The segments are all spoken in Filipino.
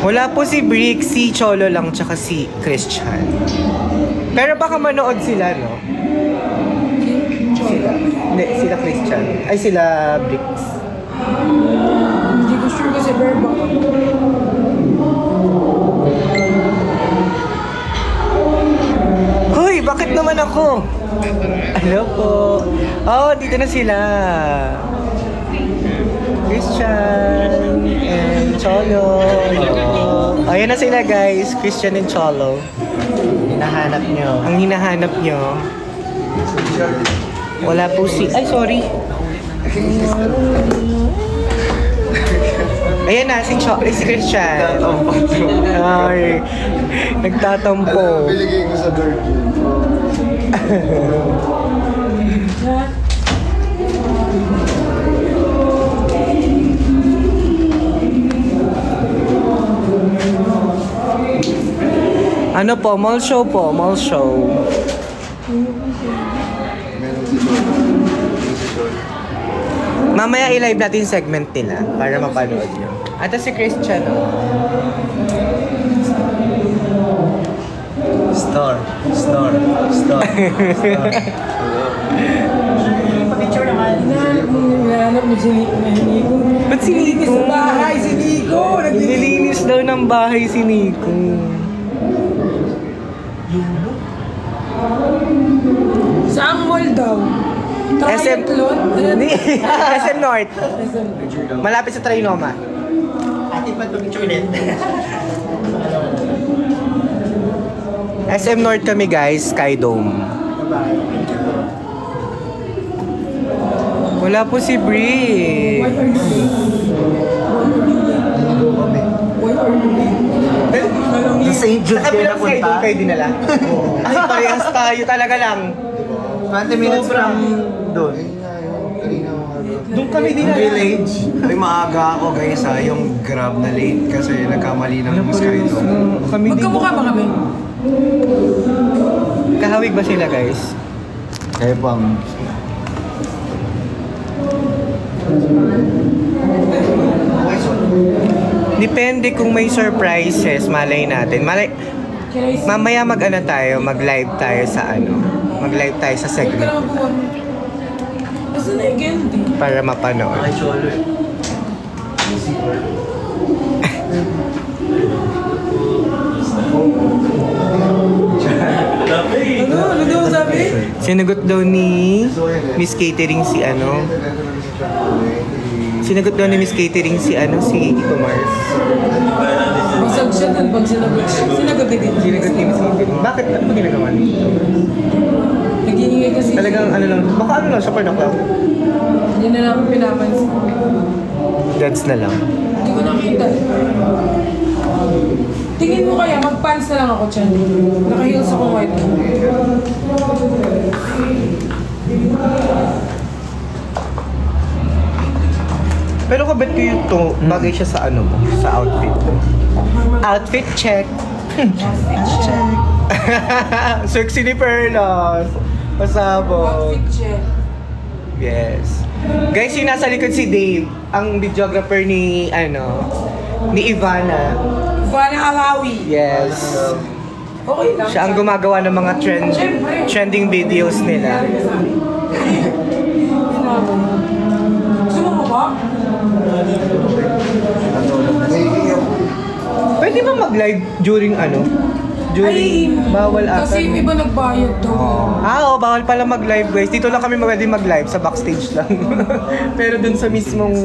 Wala po si Brick, si Cholo lang, tsaka si Christian. Pero baka manood sila, no? Sila. Hindi, sila Christian. Ay, sila Bricks. Hindi ko sure kasi verba. Hoy, bakit naman ako? Hello po. Oh, dito na sila. Christian and Cholo. Oh, ayan na sila guys. Christian and Cholo. Hinahanap nyo. Ang hinahanap nyo. Wala po si... Ay, sorry. Ayan na, si Christian. Ay, nagtatampo. Biligay ko sa dirt. Ano po? Mall show po. Mall show. Mamaya i-live natin yung segment nila para mapanood nyo. Ito si Christian, oh. Store. Picture naman. Hinahanap mo si Nico. Ba't si Nico? Sa bahay si Nico. Nililinis daw ng bahay si Nico. Saan mall daw? SM SM North. SM. Malapit sa Trinoma. Ate pa ito picture ulit. SM North kami guys, Sky Dome. Wala po si Brie. Why are you late? Why are you late? Sa St. Jude Sa kayo kabilang Sky Dome napunta. kayo dinala? Ay, parehas tayo talaga lang. 20 minutes from doon. Doon kami Yung dinala. village. Ay, maaga ako guys ha, yung grab na late kasi nagkamali ng Skydome. Kami din. Magkamukha ba kami? Kahawig ba sila guys? Kayo po ang... Depende kung may surprises, malay natin. Can I see? Mamaya mag-ano tayo, mag-live tayo sa ano. Mag-live tayo sa Huwag ka segment naman po. Basta na yung candy. para mapanood. Ay, Cholo eh. Ano daw sabi? Sinagot daw ni Miss Catering si ano. Sinagot daw ni Miss Catering si ano, si Ito Mars. Masag siya dun pag sinagot siya. Sinagot din. Sinagot ni Miss Catering. Bakit? Ano ba ginagawa niya? Nag-iingay kasi. Talagang ano lang, baka ano lang, siya pa Yan na namin pinapansin. Dads na lang. Hindi ko nakita. Tingin mo kaya, mag-pants na lang ako dyan. Naka-heels ako white. Pero kabit ko yung to, bagay siya sa ano mo, sa outfit mo. Outfit check. Check. Sexy ni Perlas. Pasabog. Outfit check. Yes. Guys, yung nasa likod si Dave, ang videographer ni, ano, ni Ivana. Buwana Alawi. Yes. Okay lang. Siya ang gumagawa ng mga trending videos nila. Gusto mo ba? Pwede ba mag-live during ano? Bawal ata. Kasi yung iba nagbayad daw. Oo, bawal pala mag-live guys. Dito lang kami pwede mag-live, sa backstage lang. Pero dun sa mismong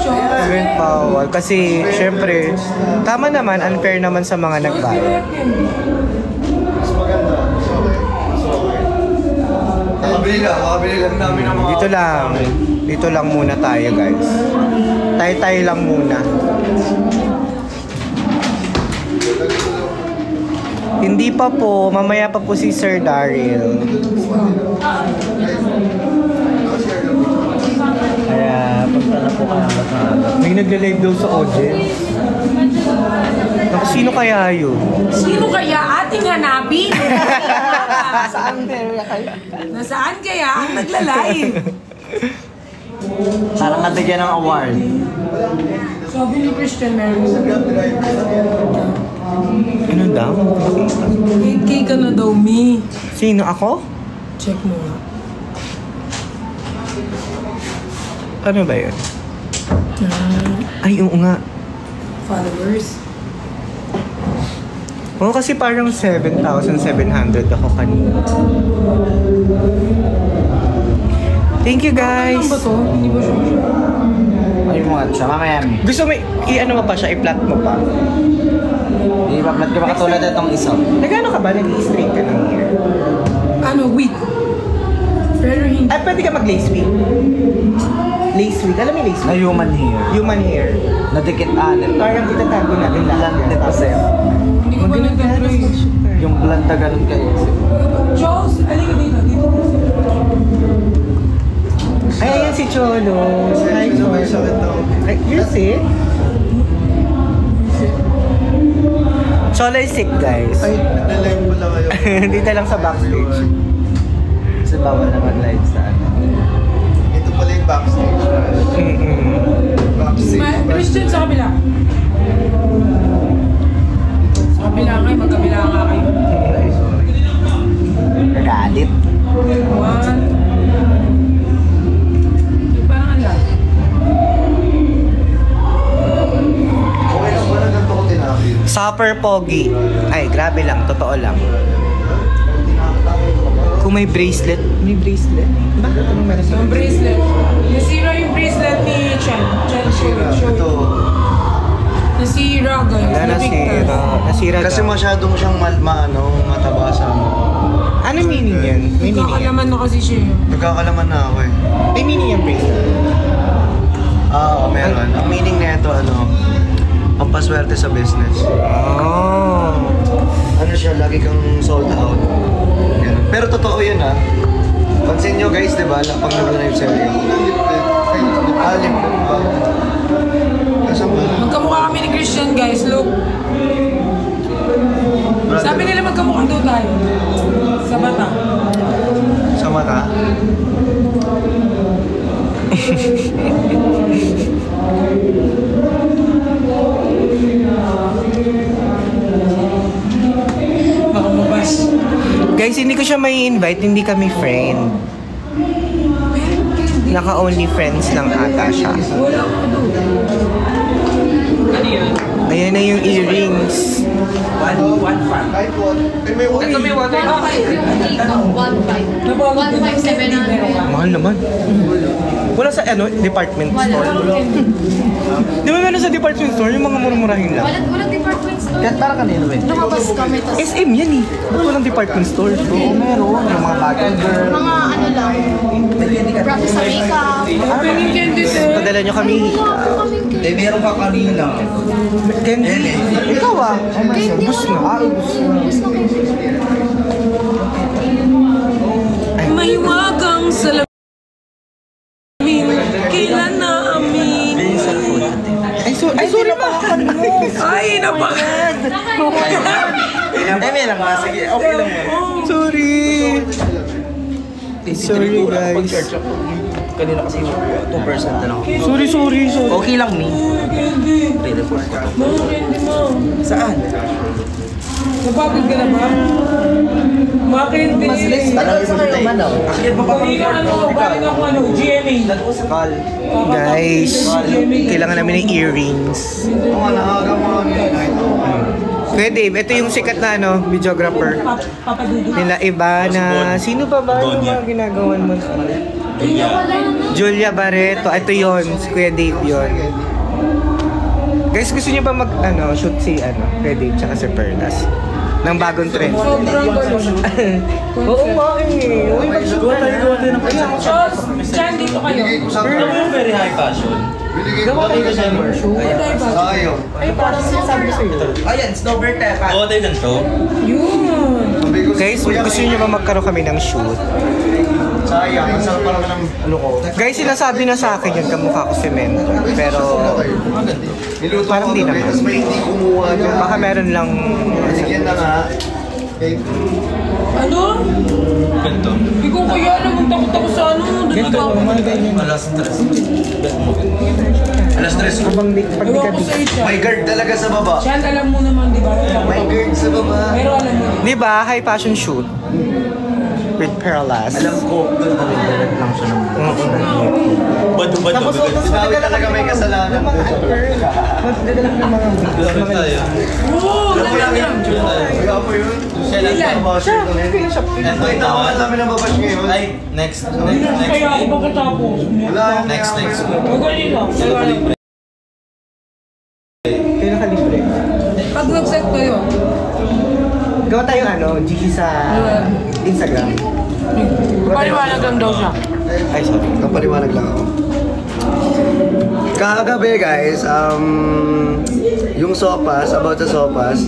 event bawal. Kasi, syempre, tama naman, unfair naman sa mga nagbayad. Makabili lang namin ng mga... Dito lang muna tayo guys. Tayo lang muna. Hindi pa po, mamaya pa po si Sir Daryl. Kaya punta na po ka na sa May nagla-live daw sa audience. Naku, sino kaya yun? Sino kaya ating hanapin? Saan kaya? Nasaan kaya ang nagla-live? Parang nabigyan ng award. Sabi ni Christian, meron sa Ano daw? 8K ka na daw, me. Sino ako? Check mo nga. Ano ba yun? Ay, oo nga. Followers. Oo, kasi parang 7,700 ako kanina. Thank you, guys. Ano ba to? Hindi ba siya? Ay, mga sa mamaya. Gusto mo, i-ano mo pa siya, i-plot mo pa. Di ba, di ba katulad itong isa? Nagano ka ba? Nag-i-straight ka ng hair? Ano, wait. Pero hindi. Ay, pwede ka mag-lace wig. Lace wig. Alam mo yung lace Na wig? human hair. Human hair. Nadikit Parang itatago natin lahat. Blonde kasi. Hindi ko pa nag-try. Yung blonde na ganun kayo. Charles, alin ka dito. Dito. Ay, ayan si Cholo. Hi, May sakit daw. Ay, you're sick? Cholo is sick, guys. Ay, nalive mo lang kayo. Dito lang sa backstage. Kasi bawal naman live sa ano. Ito pala yung backstage. Backstage. Christian, sa kabila. Sa kabila nga, magkabila nga kayo. Nagalit. One. Yung parang ang lang. Okay lang ba na ganito ko tinakil? Super pogi. Ay, grabe lang. Totoo lang. Kung may bracelet. May bracelet? Bakit? Anong meron sa Yung bracelet. Nasira yung bracelet ni Chan. Chan, show. Ito. Nasira, guys. Wala, nasira. Nasira Kasi daw. masyadong siyang mataba sa mo. Ano meaning yan? May meaning yan? Kakalaman na kasi siya. Nagkakalaman na ako eh. May meaning yung bracelet. Oo, meron. Ang meaning na ito, pampaswerte sa business. Oh. Ano siya, lagi kang sold out. Ganun. Pero totoo yun Pansin nyo guys, di ba, pag nag-live sa'yo. Alim. Kasama. Magkamukha kami ni Christian, guys. Look. Sabi nila magkamukha daw tayo. Sa mata. Sa mata. Baka mabas. Guys, hindi ko siya may invite, hindi kami friend. Naka-only friends lang ata siya. Wala ko doon. Ano yun? Ayan na yung earrings. Kahit what? May water. Ito may water. Dito, 1.5. 1.5, 700. Mahal naman. Wala sa department store. Di ba meron sa department store yung mga murmurahin lang? Walang department store. Kahit para kanino ba? Lumabas kami, tas SM yan eh. Ba't walang department store? Oo, meron. Yung mga bagay girl. mga ano lang, practice sa makeup. Pwedeng candy, sir. Padala nyo kami. Meron ka kanina. Candy. Ikaw ah. Candy Ubus na. wala. Ubus na candy. Mahiwagang salamin. Kailan na amin? Ay, sorry pa. Ay, napakan. Meron ka. Sige, okay lang mo. Sorry. Sorry guys. Kanina kasi 2% na lang. Sorry. Okay lang, me. Candy. Re-report ko. Mga candy mo. Saan? Napagod ka na ba? Mga candy. Mas less. Tanong mo sa tayo. Akit mo pa Galing ako GMA. Call. Guys, kailangan namin ng earrings. Mga naaga mga Kuya Dave, ito yung sikat na videographer. Papadudo. Nila iba na, sino pa ba yung mga ginagawan mo? Julia Barreto. Ito yon, si Kuya Dave yon. Guys, gusto niyo ba shoot si Kuya Dave tsaka si Perlas? Ng bagong trend. Sobrang gulo. Oo nga eh. Uy, mag-shoot ka na. Chos, Chan, dito kayo. Very high fashion. Gawa kayo sa shoot. Ayaw. Ay, parang sinasabi ko sa'yo. Ayan, snowbird tayo. Oo, tayo ng show. Yun. Guys, gusto niyo ba magkaroon kami ng shoot? Sayang. Masarap parang ng ko. Guys, sinasabi na sa akin yun, kamukha ko si Mento. Pero, Niluto Parang ko di kagabi, naman. tas may hindi kumuha niya. baka meron lang... Sige na nga. Okay. Ano? Ganito. Hindi ko kaya alam. Ang takot ako sa ano. Doon ako. Alas stress. Alas 3 ko. Habang pag di ka Ewan ko sa busy. May guard talaga sa baba. Siyan, alam mo naman, di ba? May guard sa baba. Pero alam mo. Di ba? High fashion shoot. With Perlas. Alam ko, doon kami direct lang siya ng bado-bado. Tapos Sinabi talaga may kasalanan. Mga girl. Magdadala ng mga Lapit tayo. Oo, alam yan. Kaya po yun. Siya lang Ilan? sa Siya, kaya siya. Ay, tao ka namin ang babash ngayon. Ay, next. Kaya ako pagkatapos. Wala. Next. Huwag ganito. Kaya nakalibre. Pag nag-set kayo, Gawa tayong GC sa Instagram. paliwanag lang daw siya. Ay, sorry. Kapaliwanag lang ako. Kagabi guys, yung sopas, about sa sopas.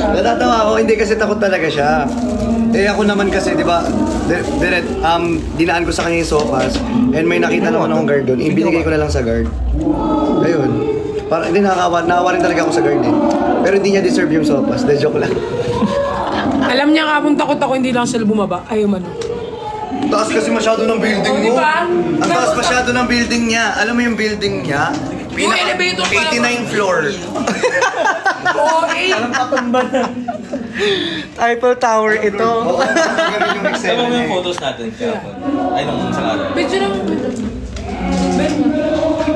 Natatawa ako, hindi kasi takot talaga siya. Eh ako naman kasi, di ba, dinaan ko sa kanya yung sopas, and may nakita naman akong guard doon, ibinigay ko na lang sa guard. Ayun. Parang hindi nakawa rin talaga ako sa guard eh. Pero hindi niya deserve yung sopas, de joke lang. Alam niya nga kung takot ako, hindi lang sila bumaba. Ayaw man. Taas kasi masyado ng building Oh, mo. di ba? Ang taas masyado ng building niya. Alam mo yung building niya? Yung elevator pa lang. 89 floor. Oo, eh. Eiffel Tower ito. Ganun yung excel Alam mo niya yung eh. photos natin kahapon? Ay, nung sa araw. Picture lang.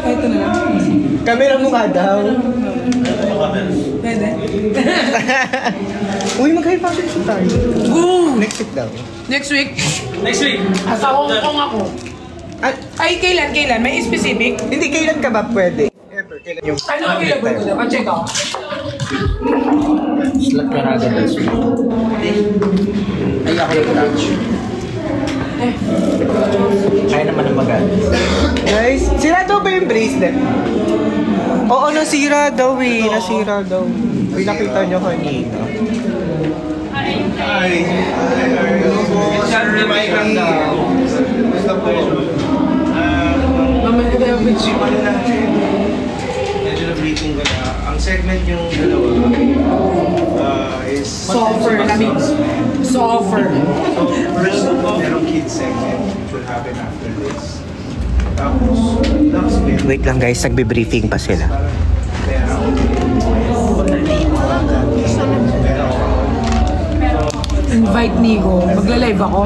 Ito na lang. Camera mo nga daw. Pwede. Uy, mag-high fashion shoot tayo. Go! Next week daw. Next week, Next week! sa Hong Kong ako. Ay, kailan? May specific? Hindi, kailan ka ba pwede? Ever, kailan yung... Ano available ko na? Pa-check ako. Slap ka na agad this week. Ay, ako yung touch. Kaya naman ang magalit. Guys, sira daw ba yung bracelet? Oo, nasira daw eh. Nasira daw. Uy, nakita nyo kanina. Mamaya tayo picture. Medyo na-briefing ko na. Ang segment yung dalawa is... Soffer kami. Soffer. So, first, merong kids segment which will happen after this. Tapos, next bit, Wait lang guys, nagbe-briefing pa sila. Invite Nico. Magla-live ako.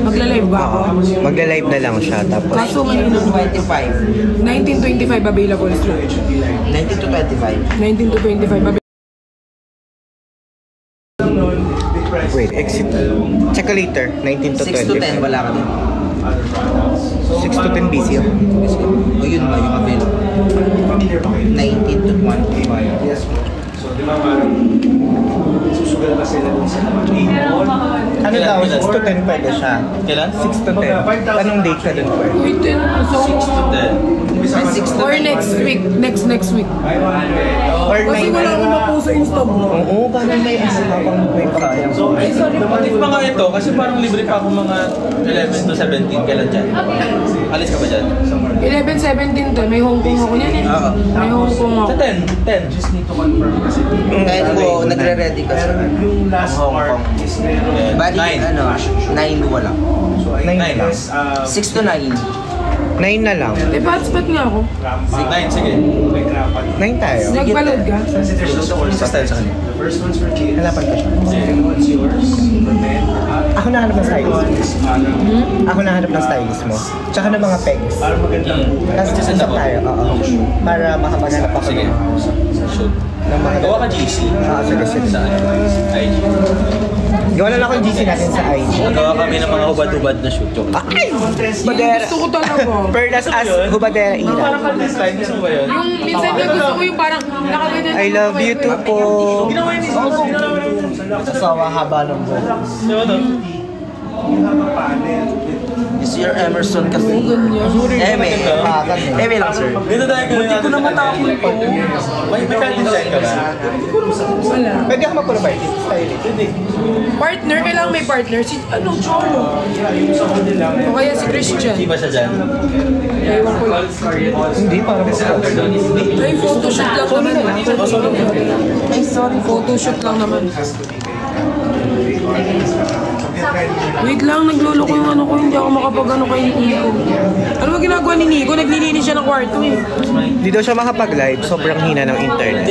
Magla-live ba ako? Magla-live na lang siya, tapos... Kaso ngayon 25. 1925 available slot. 19 to 25. 19 to 25 available. Wait, exit. Check ka later. 19 to 6 to 10 20. wala ka din. 6 to 10 busy ako. O yun ba yung available? familiar ba kayo? 19 to 25. Yes po. So, di ba parang susugal pa sila dun sa Ano daw, 6 to 10 pwede siya. Kailan? 6 to 10. Anong date ka dun pwede? Wait, so... 6 to 10. Or next week. Next week. Or Kasi 9. wala akong ma-post sa Insta mo. Oo, parang may habang may pakayang. So, Patif pa nga ito kasi parang libre pa ako mga 11 to 17. Kailan dyan? Alis ka ba dyan? 11-17 to. May Hong Kong ako niyan eh. Oo. May Hong Kong ako. Sa 10. Just need to confirm kasi Kahit mo, nagre-ready ka sa... yung last part is meron. Bali, 9. ano, 9 wala. So, I 9 guess 6 to 9. 9 na lang. Eh, hotspot nga ako. 9, sige. Like rapat. 9 tayo. Nagbalod ka? Kasi there's Gusto ko rin sa style sa kanya. the first one's for kids. Hanapan ko siya. Second one's yours. For men. Ako nahanap ng stylist. One is parang Ako nahanap ng stylist mo. Tsaka ng mga pegs. para magandang buhay. Tapos Just usap ako. tayo. Oo. Para makapaghanap ako Sige. Shoot. ng mga... Gawa ka GC. Sige, sige. Sa IG. Gawa na lang ako yung GC natin sa IG. Gawa kami ng mga hubad-hubad na shoot. Joke lang. Ay! Badera. Gusto ko talaga. Perlas as Hubadera Parang Ira. contest style. Gusto mo ba yun? Yung minsan yung gusto ko yung parang nakaganda. I love you too po. Ginawa yun ni Asawa haba ng buhok. Di ba to? You have a panel with Is your Emerson kasi? Eme. Eme lang, sir. Dito tayo gawin natin. Hindi ko na matapon ito. May cutting design ka ba? Wala. Pwede ako mag-provide stylist. Partner, kailangan may partner. Si, ano, Cholo. O kaya si Christian. Hindi ba siya dyan? Ewan ko lang. Hindi, parang Ay, photoshoot lang naman. Ay, sorry. Photoshoot lang naman. Wait lang, nagluloko yung ano ko, hindi ako makapag-ano kay Nico. Ano ba ginagawa ni Nico? Naglilinis siya ng kwarto eh. Hindi daw siya makapag-live, sobrang hina ng internet.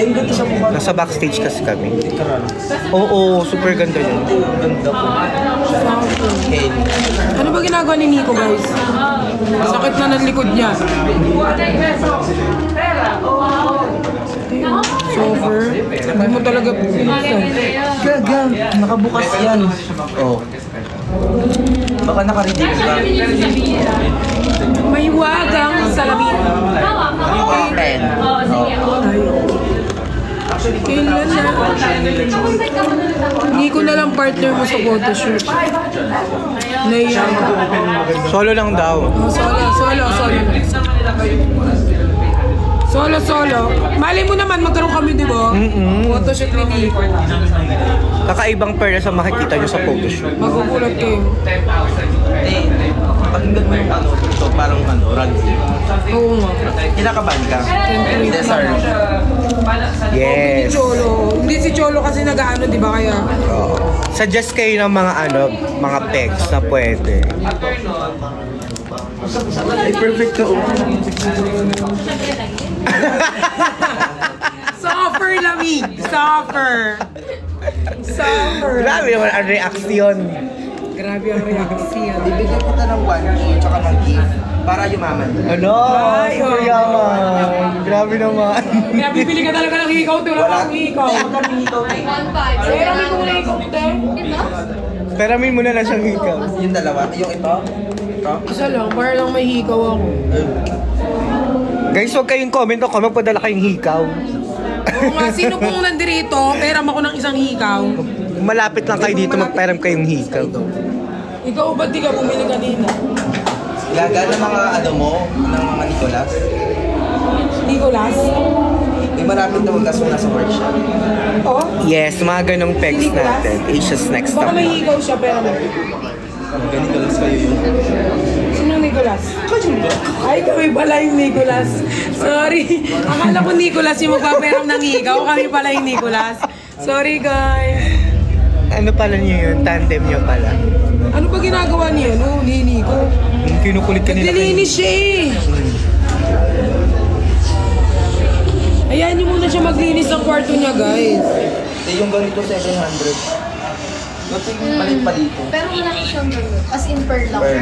Nasa backstage kasi kami. Oo, super ganda yun. Ano ba ginagawa ni Nico, guys? Sakit na ng likod niya. Sofer, hindi mo talaga pinagsan. Gaga, nakabukas yan. Oh. Baka naka-redeem ka. May wagang salamin. Open. Kailan na? Hindi ko na lang partner mo sa photoshoot. Naiyak ako. Solo lang daw. Oh, Solo. Malay mo naman, magkaroon kami, di ba? Photoshoot ni Nico. Kakaibang pera sa makikita nyo sa photoshoot. Magugulat kayo. Eh, pakinggan mo yung ano, ito parang ano, rugby. Oo nga. Kinakabahan ka? Desert. Yes. Hindi si Cholo kasi nag-ano, di ba kaya? Oo. Suggest kayo ng mga mga pegs na pwede. Ay, perfect ka. Suffer, lamig! Suffer! Grabe naman ang reaksyon. Grabe ang reaksyon. Bibigyan kita ng 1K tsaka ng gift para yumaman. Ano? Super yaman. Grabe naman. Kaya bibili ka talaga ng hikaw, tulad ng hikaw. Pero may kung na hikaw, te. Peramin mo na lang siyang hikaw. Yung dalawa, yung ito. Isa lang, para lang may hikaw ako. Guys, huwag kayong comment o magpadala kayong hikaw. Oo nga, sino pong nandirito, peram ako ng isang hikaw. Malapit lang kayo dito, magperam kayong hikaw. Ikaw, ba't di ka bumili kanina? Gaga ng mga ano mo, ng mga Nicolas. Nicolas? May marapit na magkaso nasa workshop. Oh? Yes, mga ganong pegs natin. Asia's next Baka time. may hikaw siya, pero ano? Mga Nicolas kayo yun. Sino Nicolas? Ay, kami pala yung Nicolas. Sorry. Akala ko Nicolas yung magpaperam ng hikaw. Kami pala yung Nicolas. Sorry, guys. Ano pala niyo yun? Tandem niyo pala. Ano ba ginagawa niyo? No, ni Nico? Kinukulit kanila kayo. Naglilinis siya eh. Hayaan niyo muna siya maglinis ng kwarto niya, guys. Eh, yung ganito 700. Ba't yung palit pa dito? Pero wala na siyang ganun. As in per lang. Per.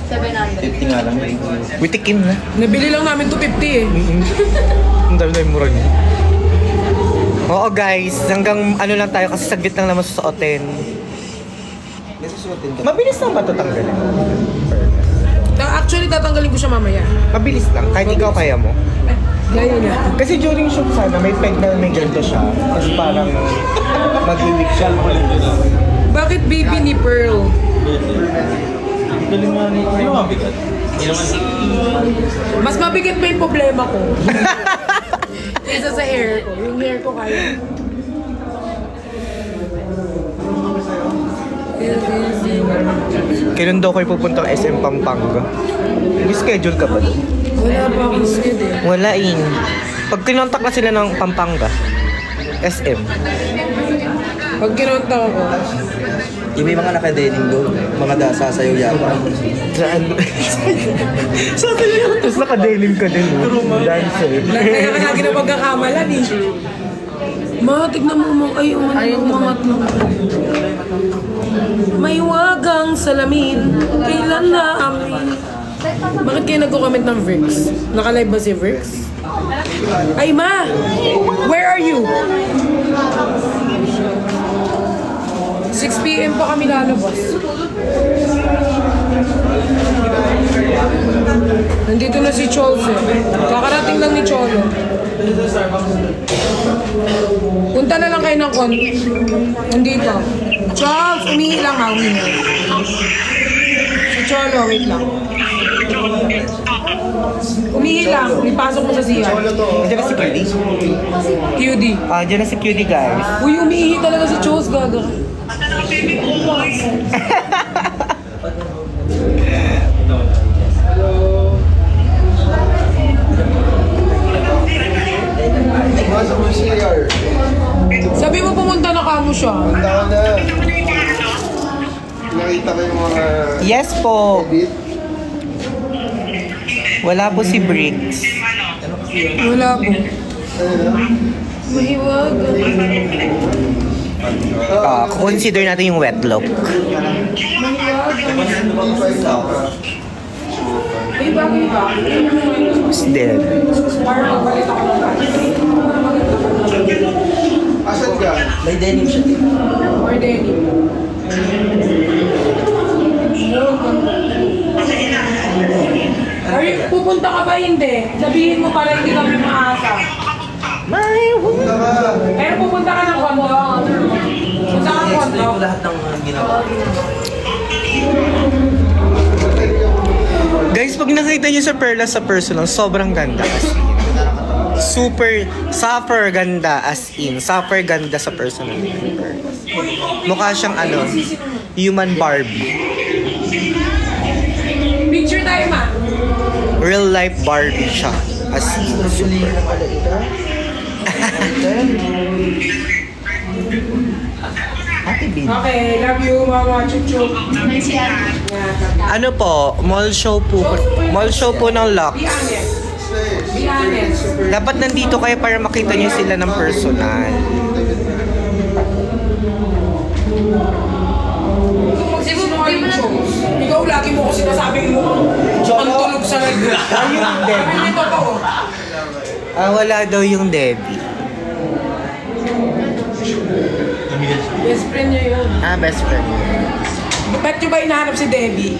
700. 50 nga lang yun. Witikin na. Nabili lang namin to 50 eh. Ang dami na yung mura niyo. Oo guys, hanggang ano lang tayo kasi saglit lang naman susuotin. May susuotin ka. Mabilis lang ba ito tanggalin? Actually, tatanggalin ko siya mamaya. Mabilis lang, kahit ikaw kaya mo. Gaya niya. Kasi during shoot sana, may peg na may ganito siya. Kasi parang mag-weak siya. Bakit baby ni Pearl? Galing nga ni... Ano mabigat? Hindi naman... Mas mabigat pa yung problema ko. Kaysa sa hair ko. Yung hair ko kaya. Kailan daw kayo pupunta ng SM Pampanga? May schedule ka ba doon? Wala pa akong schedule. Wala in. Pag kinontak na sila ng Pampanga, SM. Pag kinonta ako, Yung may mga nakadenim doon. Mga sasayaw yata. Saan? Sasayaw. Tapos nakadenim ka din. Dancer. kaya ka lagi na pagkakamalan eh. Ma, tignan mo ay umangat na. May wagang salamin, kailan na amin. Bakit kayo nagko-comment ng Vrix? Naka-live ba si Vrix? Ay, Ma! Where are you? 6 PM pa kami lalabas. Nandito na si Cholse. Kakarating lang ni Cholo. Punta na lang kayo ng nandito. Charles, umihi lang ha, umihi. Si Cholo, wait lang. Umihi lang, ipasok mo sa siya. Diyan na si QD? QD. Ah, diyan na si QD guys. Uy, umihi talaga si Charles, gaga. Sabi mo pumunta na kamo siya. Punta ka na. Hobbit? Wala po si Briggs. Wala po. Mahiwag. Consider natin yung wet look. May bagay ba? It's dead. Parang magpalit ako ng bagay. Asan ka? May denim siya. Or denim. Ay, pupunta ka ba hindi? Sabihin mo para hindi kami maasa. Pero pupunta ka ng kondo. Punta ka ng kondo. I-explain ko lahat ng ginawa. Guys, pag nakita niyo sa Perla sa personal, sobrang ganda as in. Super ganda as in. Super ganda sa personal. Mukha siyang human Barbie. Picture tayo, ma. Real life Barbie siya. As in, super. Okay, love you, mama. Chup-chup. Ano po, mall show po ng Lux. Be honest. Be honest. Dapat nandito kayo para makita niyo sila ng personal. Magsisinungaling mo shows. Ikaw lagi mo ko sinasabing mo ang tulog sa nag- Ayun, Debbie. Sabi nito pa ko. Wala daw yung Debbie. Best friend niya yun. Best friend. Ba't nyo ba hinahanap si Debbie?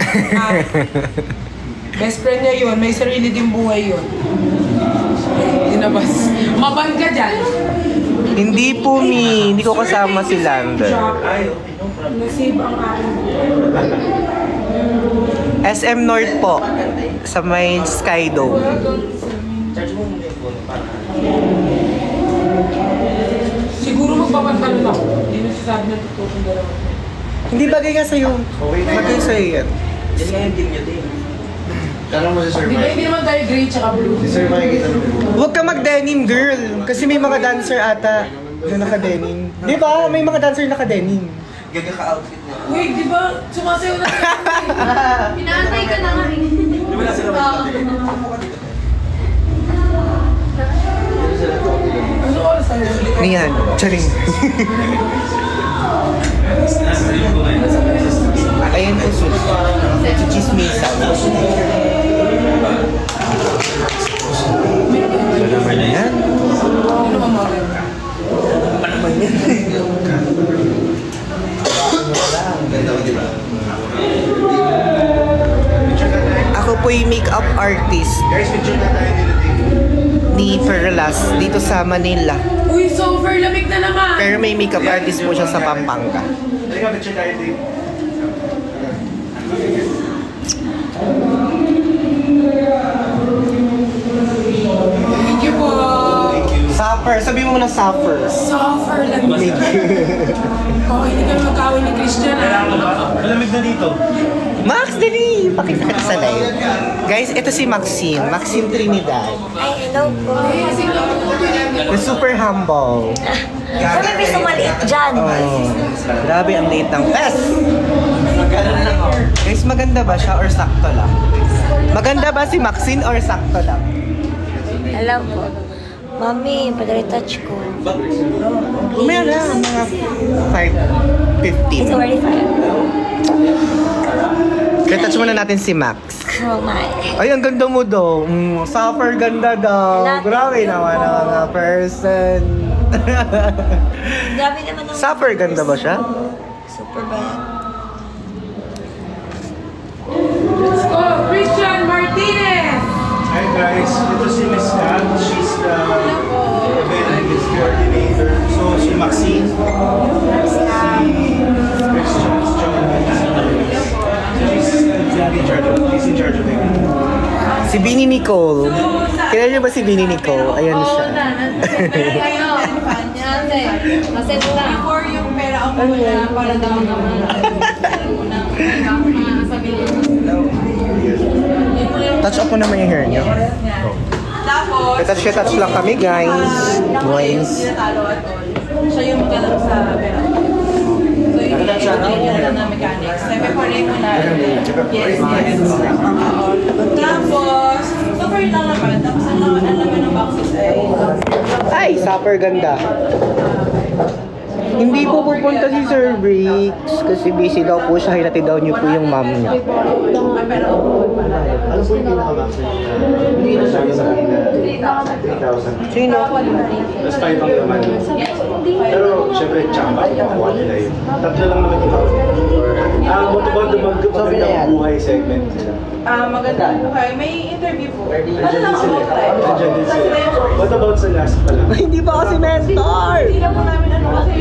Best friend niya yun. May sarili din buhay yun. Dinabas. Maban ka dyan. Hindi po hindi ko kasama si Lander. Nasib ang aking SM North po, sa may Sky Dome. Siguro magpapantalon ako. Hindi na sasabi na totoo kung dalawa. Hindi bagay nga sa'yo. Bagay sa'yo yan. Yan nga yung team niya din. Tanong mo si Sir Di ba Mike. hindi naman tayo gray tsaka blue? Si Sir Mike kita mo. Huwag ka mag-denim, girl. Kasi may mga dancer ata na naka-denim. Di ba? May mga dancer naka-denim. Gaga ka-outfit niya. Wait, di ba? Sumasayaw na Pinaantay ka na nga eh. Wala sila Ano oras tayo? Niyan, charing. Ayan po, sus. Si Chismisa. Ano naman yan? Ano ba mga? Ako po yung makeup artist Guys, picture na tayo nila dito. ni Perlas dito sa Manila. Uy, super lamig na naman! Pero may makeup artist po siya sa Pampanga. Halika, picture tayo dito. Thank you po! Suffer. Sabi mo na suffer. Suffer lamig. Oh, hindi kami magkawin ni Christian. Malamig na dito. Max, dali! Pakita ka sa live. Guys, ito si Maxine. Maxine Trinidad. Ay, hello po. The super humble. Sabi may sumaliit dyan. Oh, grabe ang liit ng fest. Guys, maganda ba siya or sakto lang? Maganda ba si Maxine or sakto lang? Hello po. Mami, pag-retouch ko. Meron lang, mga 5:15. Sorry, fine. Retouch muna natin si Max. Oh my. Ay, ang ganda mo daw. Super ganda daw. Grabe naman ang mga person. Grabe naman ang... Super ganda ba siya? Super bad. Let's go! Christian Martinez! Hi guys, ito si Miss Kat. She's the event coordinator. So, si Maxine. Si Christian. He's in charge of it. Si Bini Nicole. Kilala niyo ba si Bini Nicole? Ayan siya. Kasi before yung pera ako muna para daw naman. Touch up mo naman yung hair niyo. Tapos, Touch lang kami, guys. Boys. siya yung magkalaro sa pera. So, yun na mechanics. Sabi ko rin mo na. Yes, yes. Tapos, super lang naman. Tapos ang laman ng boxes ay... Ay, super ganda. Hindi po pupunta si Sir Briggs kasi busy daw po siya. Hinatid daw niyo po yung mom niya. Ano po yung pinaka-max? Hindi na siya sa 3,000. Sino? Tapos 5 ang naman. Pero syempre, tsaka pakuha nila yun. Tatlo lang naman yung motivate magandang buhay segment sila. Magandang buhay. May interview po. Ano lang ako tayo? Nandiyan din sila. What about sa last pala? Hindi pa kasi mentor! Hindi lang po namin ano kasi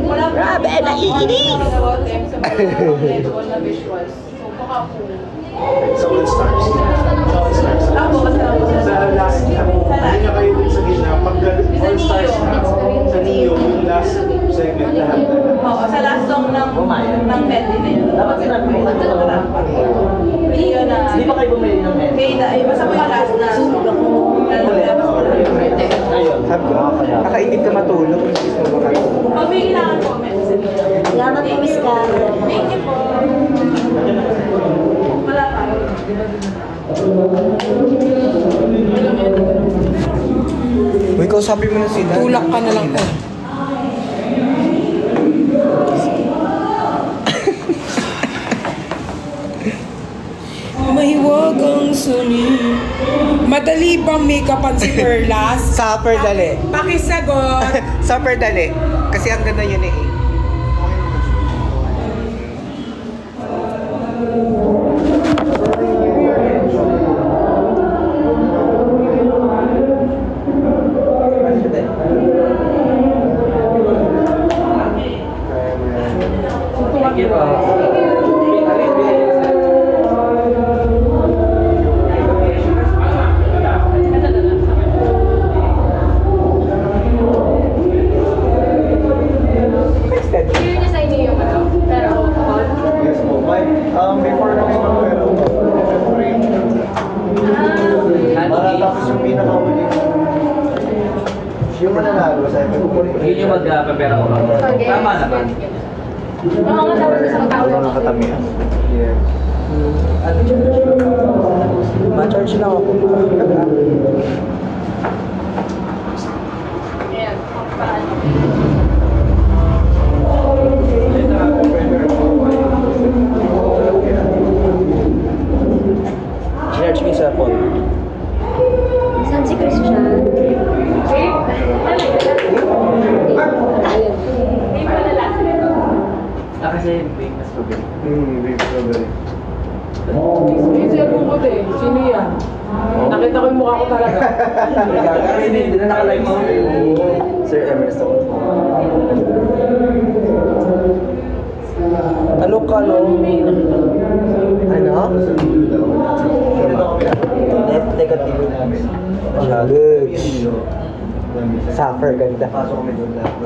wala po. Grabe, naiinis! About them sa mga na visuals. So baka po. Sa All Stars. Sa All Stars. Ako kasi ako Sa last niya, hindi na kayo din sa gitna. Pag All Stars na, sa Neo, yung last segment lahat na. Oo, sa last song ng Medley na yun. Dapat sinabi mo kasi wala pa. Rio na... Hindi pa kayo bumili ng Medley? May na, basta po yung last na song. Sabi ko, kakainit ka matulog. Pag may kailangan po, Salamat po, Miss Carla. thank you po. Wala pa. Uy, kausapin mo na sila. Tulak ka na lang po. Mahiwagang suni. Madali bang make-upan si Perlas? Super dali. Pakisagot. Super dali. Kasi ang ganda yun eh. Yes po. Before kami mag-pero, tapos yung pinaka-huli, yung mananalo sa Yun yung mag-prepare ako. Tama naman. Ano nakatamihan? Yes. Ma-charge lang ako. Charge me sa phone. Saan si Christian? Kasi famous ko din. Baby strawberry. Yung cellphone ko din. Sino yan? Nakita ko yung mukha ko talaga. Hindi na nakalive mo. Sir Emerson. Ano ka, no? Ano? Negative. Good. Suffer, ganda. Pasok kami doon lahat.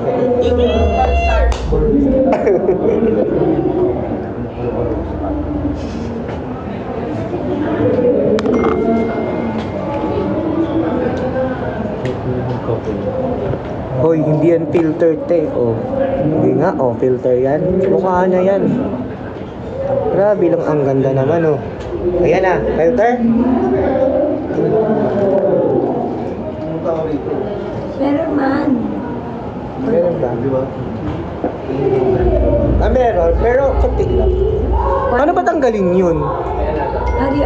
Hoy, hindi yan filter, te. Oh. Hindi nga, oh, filter yan. Mukha niya yan. Grabe lang, ang ganda naman, oh. Ayan na, filter. Pero man. Meron ba? Di ba? Ah, meron. Pero, konti lang. Paano ba tanggalin yun? Hari.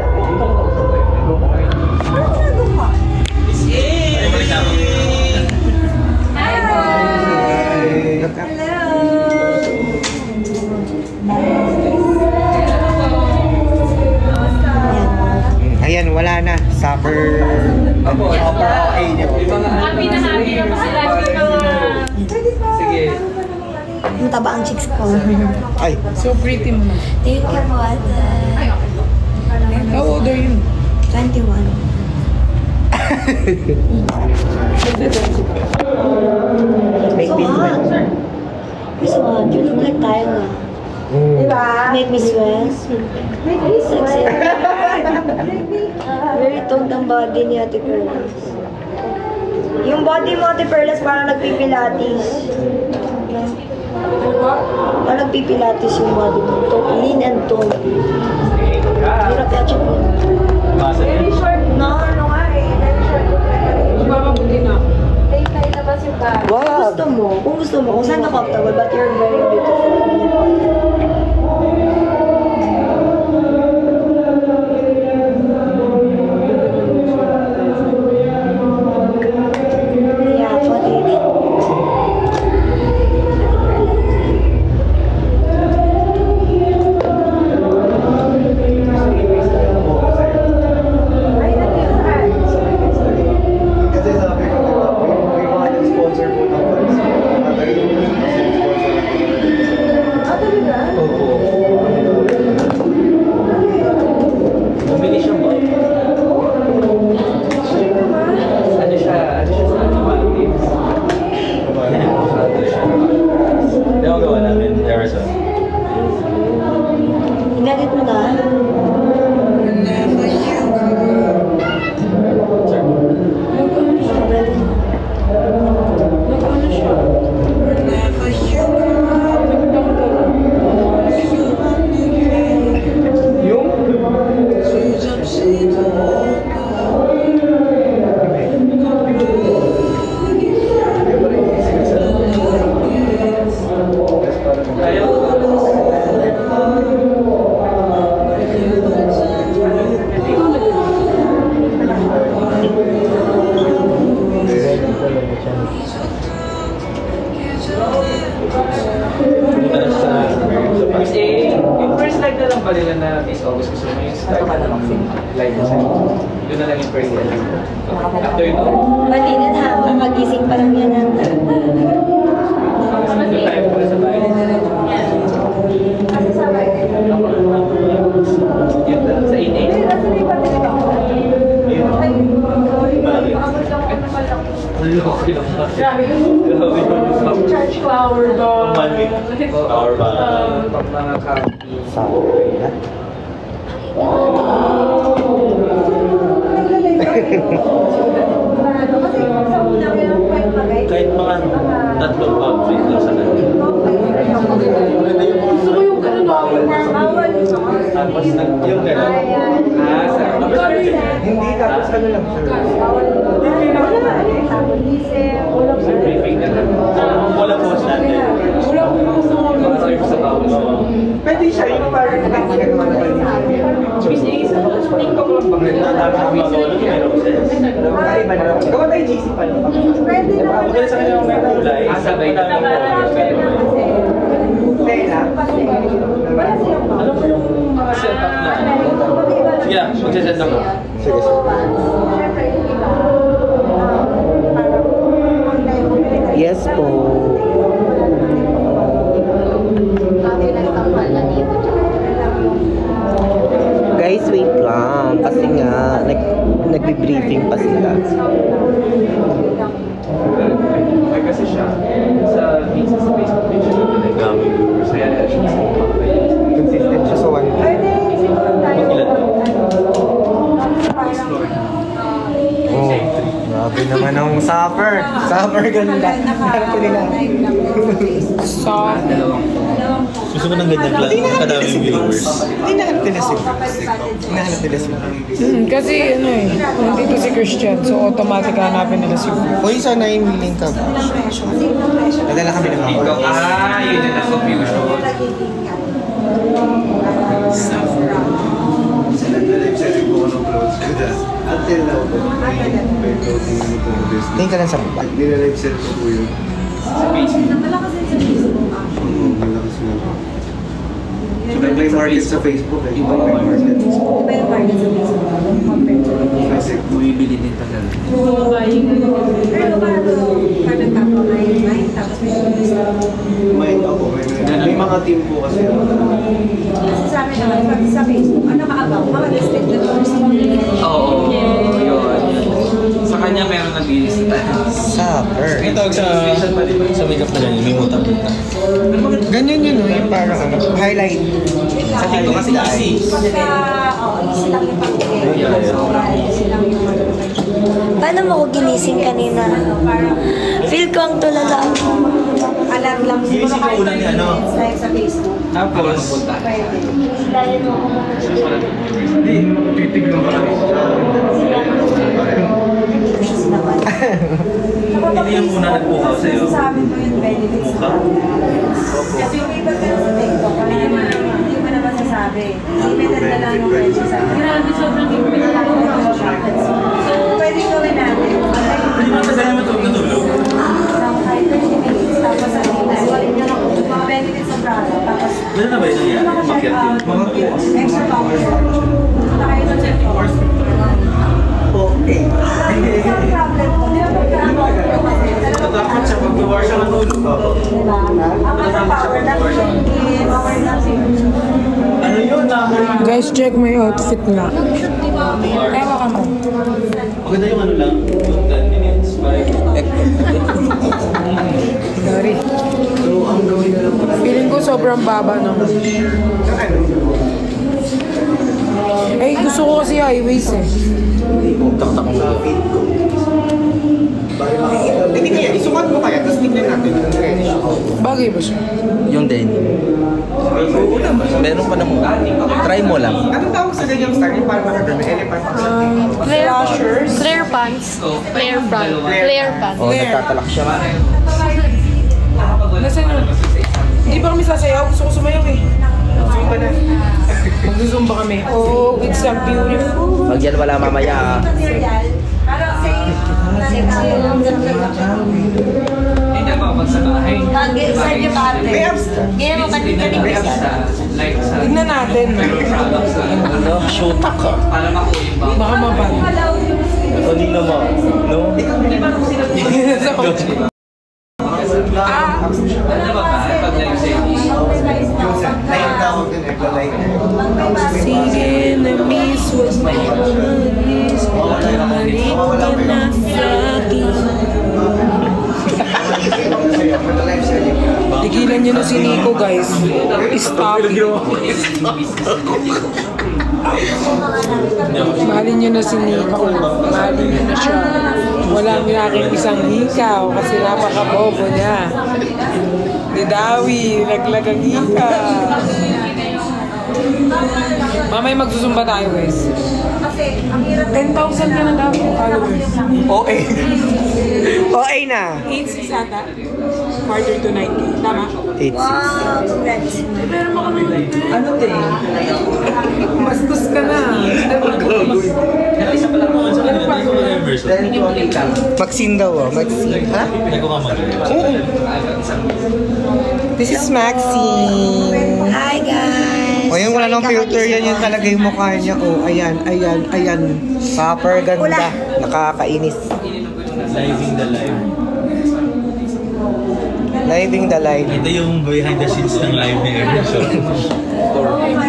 Ayan, wala na. Supper. Happy na happy na po sila sa mga... Sige. Ang taba ang chicks ko. Ay, So pretty mo na. Thank you po, ate. How old are you? 21. make So me hot. So hot. You look like tayo na. Make me sweat. Sexy. Very toned ang body ni Ate Perlas. Yung body mo, Ate Perlas, parang nagpipilates. Parang pipilates yung body mo. Lean and tone. Hirap i-achieve yun. Very short, no? Ano nga eh, very short. Mabuti na. Tay-tay labas yung bag. Kung gusto mo, kung saan ka comfortable, but you're very beautiful. Yeah, funny. Ay, ano yun? Kasi sabi ko, may mga nag-sponsor po ng fans. Matagal yung sponsor Ah, talaga? Oo. Bumili siya ba? Ano siya sa Maldives? Hindi ako gawa namin, Arizona. Ginagit mo na. Pumunta na siya sa yung first live na lang pala nila na is August gusto mo yung start na lang live na sa'yo. Doon na lang yung first live. After ito, Malinan ha, makagising pa lang yan ng... doon tayo pala sa bahay. Kasi sabay. Yun na, sa 8-8. Ay, nasa may battery ba ako? Ay, sorry. Paabot lang ako ng malaki. Loko lang. Grabe yun. Grabe yun. Charge flower ba? Power ba? Pag mga copy. Kasi sa una ko yung point magay. Kahit mga tatlong outfit lang sa kanya. Gusto ko yung ganun bawal. Bawal ito. Tapos yung gano'n. Ayan. Hindi, tapos ano lang, sir. Bawal ito. Wala. Metabolism. Sa briefing na lang. Wala po natin. Wala ko gusto mo. Para sa bawal. Pwede siya, yung parang nakakagano naman naman. Miss A, sa TikTok lang ba? Tapos ang mga gawin may roses. Iba na lang. Gawa tayo GC pa. Pwede na. Maganda sa kanya may kulay. Sabay na lang. Tela. Wala silang bawal. Ano po yung mga setup na? Sige lang, magsasend ako. Sige, sige. Siyempre, yung iba. Parang online mo. Yes po. Guys, wait lang. Kasi nga, nagbe-briefing pa sila. Ay kasi siya, sa minsan sa Facebook page siya naggamit viewers. Kaya siya Consistent siya sa one. Pwede, siguro tayo. Ilan to? Oh, grabe naman ang supper. Supper ganda. Harap ko nila. Gusto ko ng ganyan lang. Kadaming viewers. Hinahanap nila si Hinahanap nila si Kasi ano eh, nandito si Christian, so automatic hanapin nila si Uy, sana yung willing ka ba? Nadala kami ng mga Yun na lang confusion. Nag-live selling po ako ng clothes ko dyan. Until now, may clothing ano po business. Tingin ka lang sa baba. Nila-live sell ko po yun. Malakas din sa Facebook. Malakas na. May market sa Facebook eh. Iba yung market. Iba yung market sa Facebook. Compared to Kasi Bumibili din talaga. pero ba ito, parang tapo na yung mind, tapos may business na. mind ako. May mga team po kasi. Kasi sa amin naman, pag sa Facebook, ano ka-about? Mga listed na doors. Oo, yun. Sa kanya meron nag-i-lista. Supper. Ito sa makeup na ganyan, may muta-muta. Ganyan yun, no? Yung parang ano, highlight. Sa TikTok kasi easy. Pagka, easy lang yung pag-ibig. Easy lang yung Paano mo ko ginising kanina? Feel ko ang tulala ako. alam lang. Siguro kahit 30 minutes like sa Facebook. Tapos, Pwede. Dahil mo ako Titig lang pala. Hindi yung una nagpukaw sa'yo. Sabi mo yung benefits mo. Kasi yung iba ka sa TikTok, hindi mo naman sasabi. Limited na lang yung pwede sasabi. Grabe, sobrang limited na lang yung So, pwede gawin natin. hindi mo tagal naman natulog. Kahit 30 minutes, tapos sa mga benefits ng product. Tapos, Meron na ba yun yan? Bakit yun? extra power. Punta kayo sa TikTok. Okay. Isang problem ko, di ba pagka-power kasi, Natatakot siya pag bawar siya natulog. diba? Ang extra power na power na Ano yun? Guys, check my outfit nga. Ewa ka mo. Maganda yung ano lang, yung 10 minutes. Sorry. So, ang gawin na lang pala. Feeling ko sobrang baba no. Eh, gusto ko kasi highways eh. Fit ko. Bakit makikita? Hindi kaya, isukat mo kaya, tapos tignan natin kung ready siya. Bagay ba siya? Yung denim. Oo naman. Meron pa naman. Try mo lang. Anong tawag sa ganyang style? Yung parang makagano, elephant pants. Flare pants. Flare pants. Flare pants. Oh, nagtatalak siya. Nasaan yun? Hindi pa kami sasayaw. Gusto ko sumayaw eh. Zumba na. Magzuzumba kami. Oh, it's so beautiful. Pag yan wala mamaya. Hindi ako magsabahay. Saan yung ate? May abs. Ganyan mo kanina May abs. Like sa Tignan natin. products na Ano? Shoot ka. para makuha yung bang. Baka mabag. O, di naman. No? Sa kotse. Ano ba ba? Pag like say, Light tawag din, light. Sige na miss, was my honey's. Bumalik ka na sa akin. Tigilan niyo na si Nico, guys. Stop it. Mahalin niyo na si Nico. Mahalin niyo na siya. Walang aking isang hikaw kasi napakabobo niya. Ni Dawi, laglag ang hikaw. Mamaya magsusumba tayo, guys. 10,000 ka na daw followers. OA. OA na. 8-6 ata. Quarter to 90. Tama? 8-6. Pero mo kami. Ano Bastos ka na. isa pa lang naman sa kanila tayo mag-immersion. Maxine daw, Maxine. Ha? Hindi ko ka mag-immersion. Oo. This is Maxine. Hi guys! O yung wala nang filter, yan yung talaga yung mukha niya. Oh, ayan, ayan, ayan. Super ganda. Nakakainis. Living the live. Living the live. Ito yung behind the scenes ng live ni Emerson.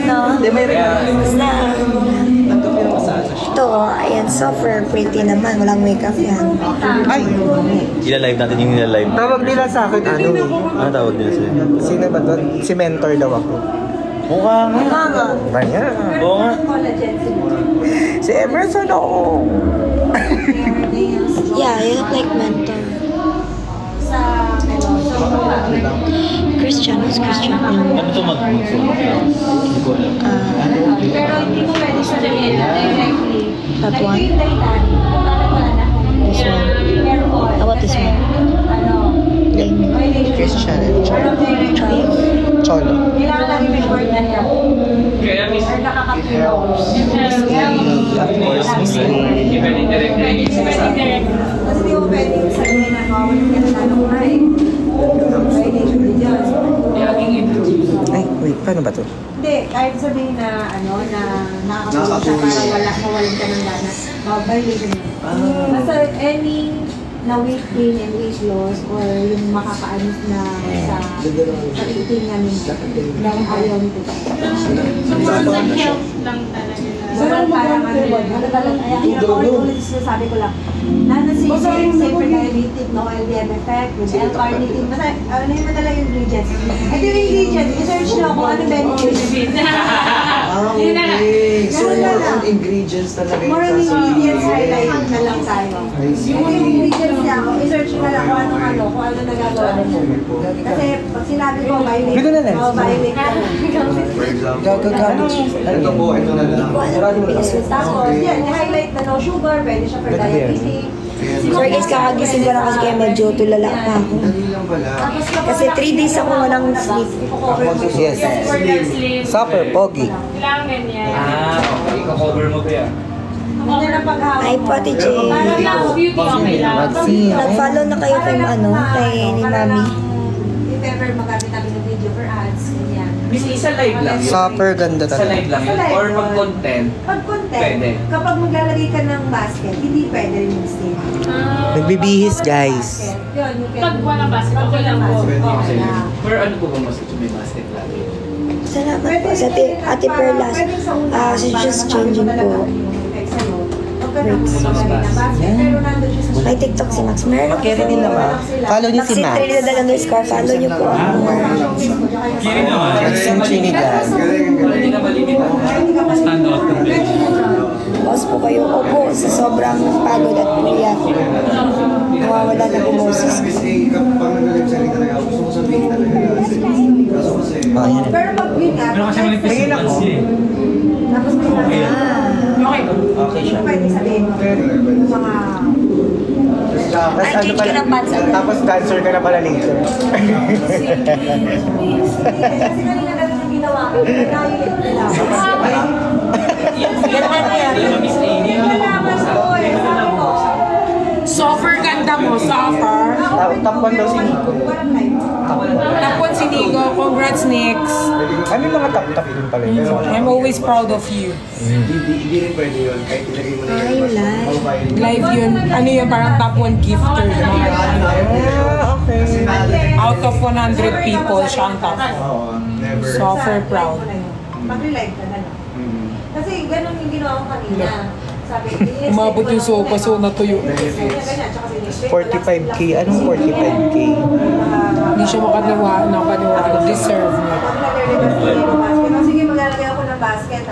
No? Di may Na, ito, ayan, super pretty naman. Walang makeup yan. Ay, Ila-live natin yung ila-live. tawag nila sa akin, ano eh. Ano tawag nila sa'yo? Sino ba doon? Si mentor daw ako. Mukha nga. Mama. Kanya. Oo nga. Si Emerson ako. Yeah, you look like mentor. Christian, who's Christian? Ano ito mag-suot lang? Hindi ko alam. Pero hindi mo pwede sabihin directly. That one? This one. How about this one? Christian and Cholo. Charles? Cholo. Kailangan lang i-record na niya. Kaya miss, Or nakakatulong. Of course, Muslim. even indirectly, Kasi di mo pwede sabihin na bawal ka na tanong na eh. Pwede Diyos. Ay, wait, paano ba to? Hindi, kahit sabihin na ano, na nakakatulong siya para mawalan ka ng gana, violation mo. Basta any na weight gain and weight loss or yung makakaanos na sa eating namin lang ayaw nito. Health lang talaga. Parang ulit sabi ko lang, safe diabetic, no LDL effect, with L-carnitine, basta ano yung madala yung ingredients. Ito yung ingredients, i-search nyo kung ano benefits. Okay. So, Ganun na more lang. on ingredients talaga More on yung ingredients, highlight na lang tayo. Ito yung ingredients niya, i-search nyo na lang kung ano ng ano, kung ano nagagawa mo. Kasi pag sinabi ko, violate. Dito na lang. Violate ka. For example, Gagagamit. ito po, ito na lang. Tapos, yan, i-highlight na no sugar, pwede siya for diabetes. Sorry guys, kakagising ko na kasi kaya medyo tulala pa ako. Dali lang pala. Kasi 3 days ako walang sleep. Yes. Supper, pogi. Kailangan yan. Okay. Iko-cover mo ba yan? Hindi na paghawak. Ay, Pati Jay. Parang lang beauty okay lang. Nag-follow na kayo kay ano, kay ni Mami. If ever magamit namin ng video for ads, ganyan. Busy sa live lang yun. Supper, ganda Sa talaga. live lang yun. Or pag content. Pag content, Pwede. kapag maglalagay ka ng basket, hindi pwede rin yung steam. Nagbibihis, guys. Yun, you can... Pag walang basket, okay lang po. Okay lang. Pero ano po ba mas ito may basket lagi? Salamat po sa Ate Perlas. She's just changing po. May TikTok si Max. Meron ako. Kaya din naman. Follow niyo si Maxine Max. Trinidad underscore. Follow niyo po ako. Kiri naman. Maxine Trinidad. Hindi na malimit ako. Stand out ng bench. Boss po kayo. Opo, sa sobrang pagod at puyat. Nawawala na po boses. Kasi kapag nagaling salita talaga, gusto ko sabihin talaga natin. Kaso kasi, Pero pag win nga, Pero kasi malipis yung pants niya eh. tapos may Okay siya. pwede sabihin mo. Yung mga... Tapos ano Change ka ng pants. Tapos dancer ka na pala later. Kasi kanina ganun yung ginawa ko. Nag-highlight nila. Ganun na yan. Miss Amy. Nalaman ko eh. Sabi ko, Suffer ganda mo, suffer. Top 1 daw si Nico. walang live. Tapos si Nico, congrats Nix. Ay, may mga top din pala. Pero I'm always proud of you. hindi rin pwede yun. Kahit ilagay mo na yun. Live yun, ano yun, parang top 1 gifter. Out of 100 people, siya ang top 1. Oo, never. Suffer proud. Mag-relive ka na. Kasi ganun yung ginawa ko kanina. Sabi, Umabot yung sopa, so natuyo. 45K. Anong 45K? Hindi siya nakapaniwala. Deserve niya. Sige, maglalagay ako ng basket.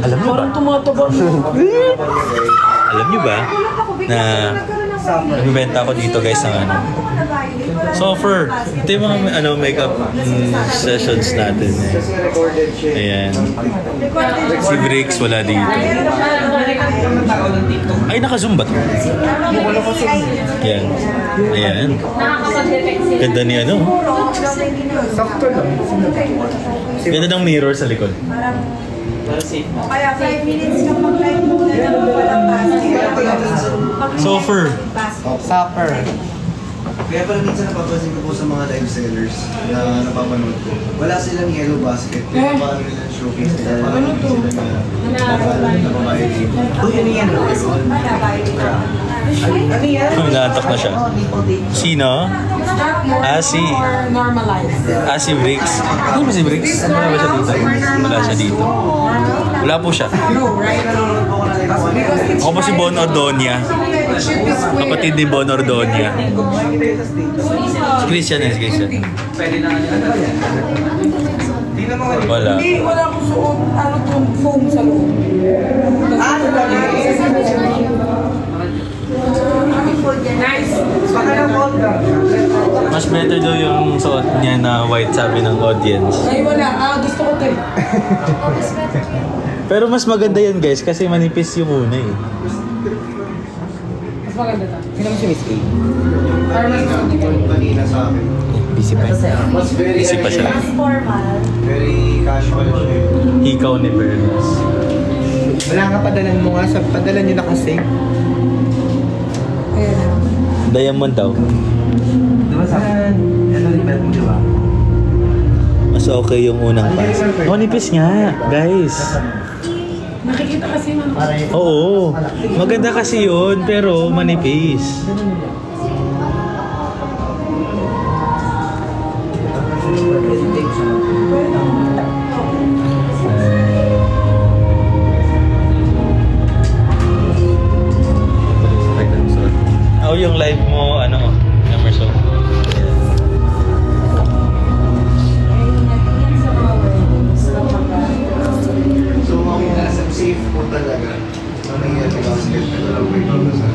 Alam mo ba? Parang tumataba. Alam niyo ba na nagbibenta ako dito guys ng ano? Suffer. Ito yung mga ano, makeup sessions natin eh. Kasi recorded siya. Ayan. Si Bricks wala dito. Ay, naka-zoom ba ito? Ayan. Ayan. Nakakapag-detect sila. Ganda ni ano. Sakto lang. Ganda ng mirror sa likod. Kaya 5 minutes ka mag-live muna na walang basket. Suffer. Supper. Kaya pala minsan napapansin ko po sa mga live sellers na napapanood ko. Wala silang yellow basket. Kaya paano nila showcase nila. Paano sila na babae dito. Uy, ano yan? Ano yan? Naantok na siya. Sino? Si Bricks. Ano ba si Bricks? Wala ba siya dito? Wala siya dito. Wala po siya. Ako po si Bon Ordonia. Kapatid ni Bon Ordonia. Si Christian eh, si Christian. Pwede na Wala. Hindi, wala akong suot. Ano itong foam sa loob. Nice. Mas better daw yung suot niya na white, sabi ng audience. Ay, wala. Gusto ko ito eh. Pero mas maganda yan guys kasi manipis yung una eh. Mas maganda ito. Sino mo si Miss A? Kanina sa akin. Busy pa. Mas very, Busy pa siya. very casual siya. Ikaw ni Bernas. Wala nga padalan mo nga. Padala niyo na kasi. Diamond daw. Diba sa akin? Ano yung bet mo, diba? Mas okay yung unang pass. Manipis nga, guys. Nakikita kasi ng... Oo. Maganda kasi yun, pero manipis. Oh, yung live mo, ano, Emerson. So, ang safe po talaga. Ano yung basket? Ito lang po ikaw na sa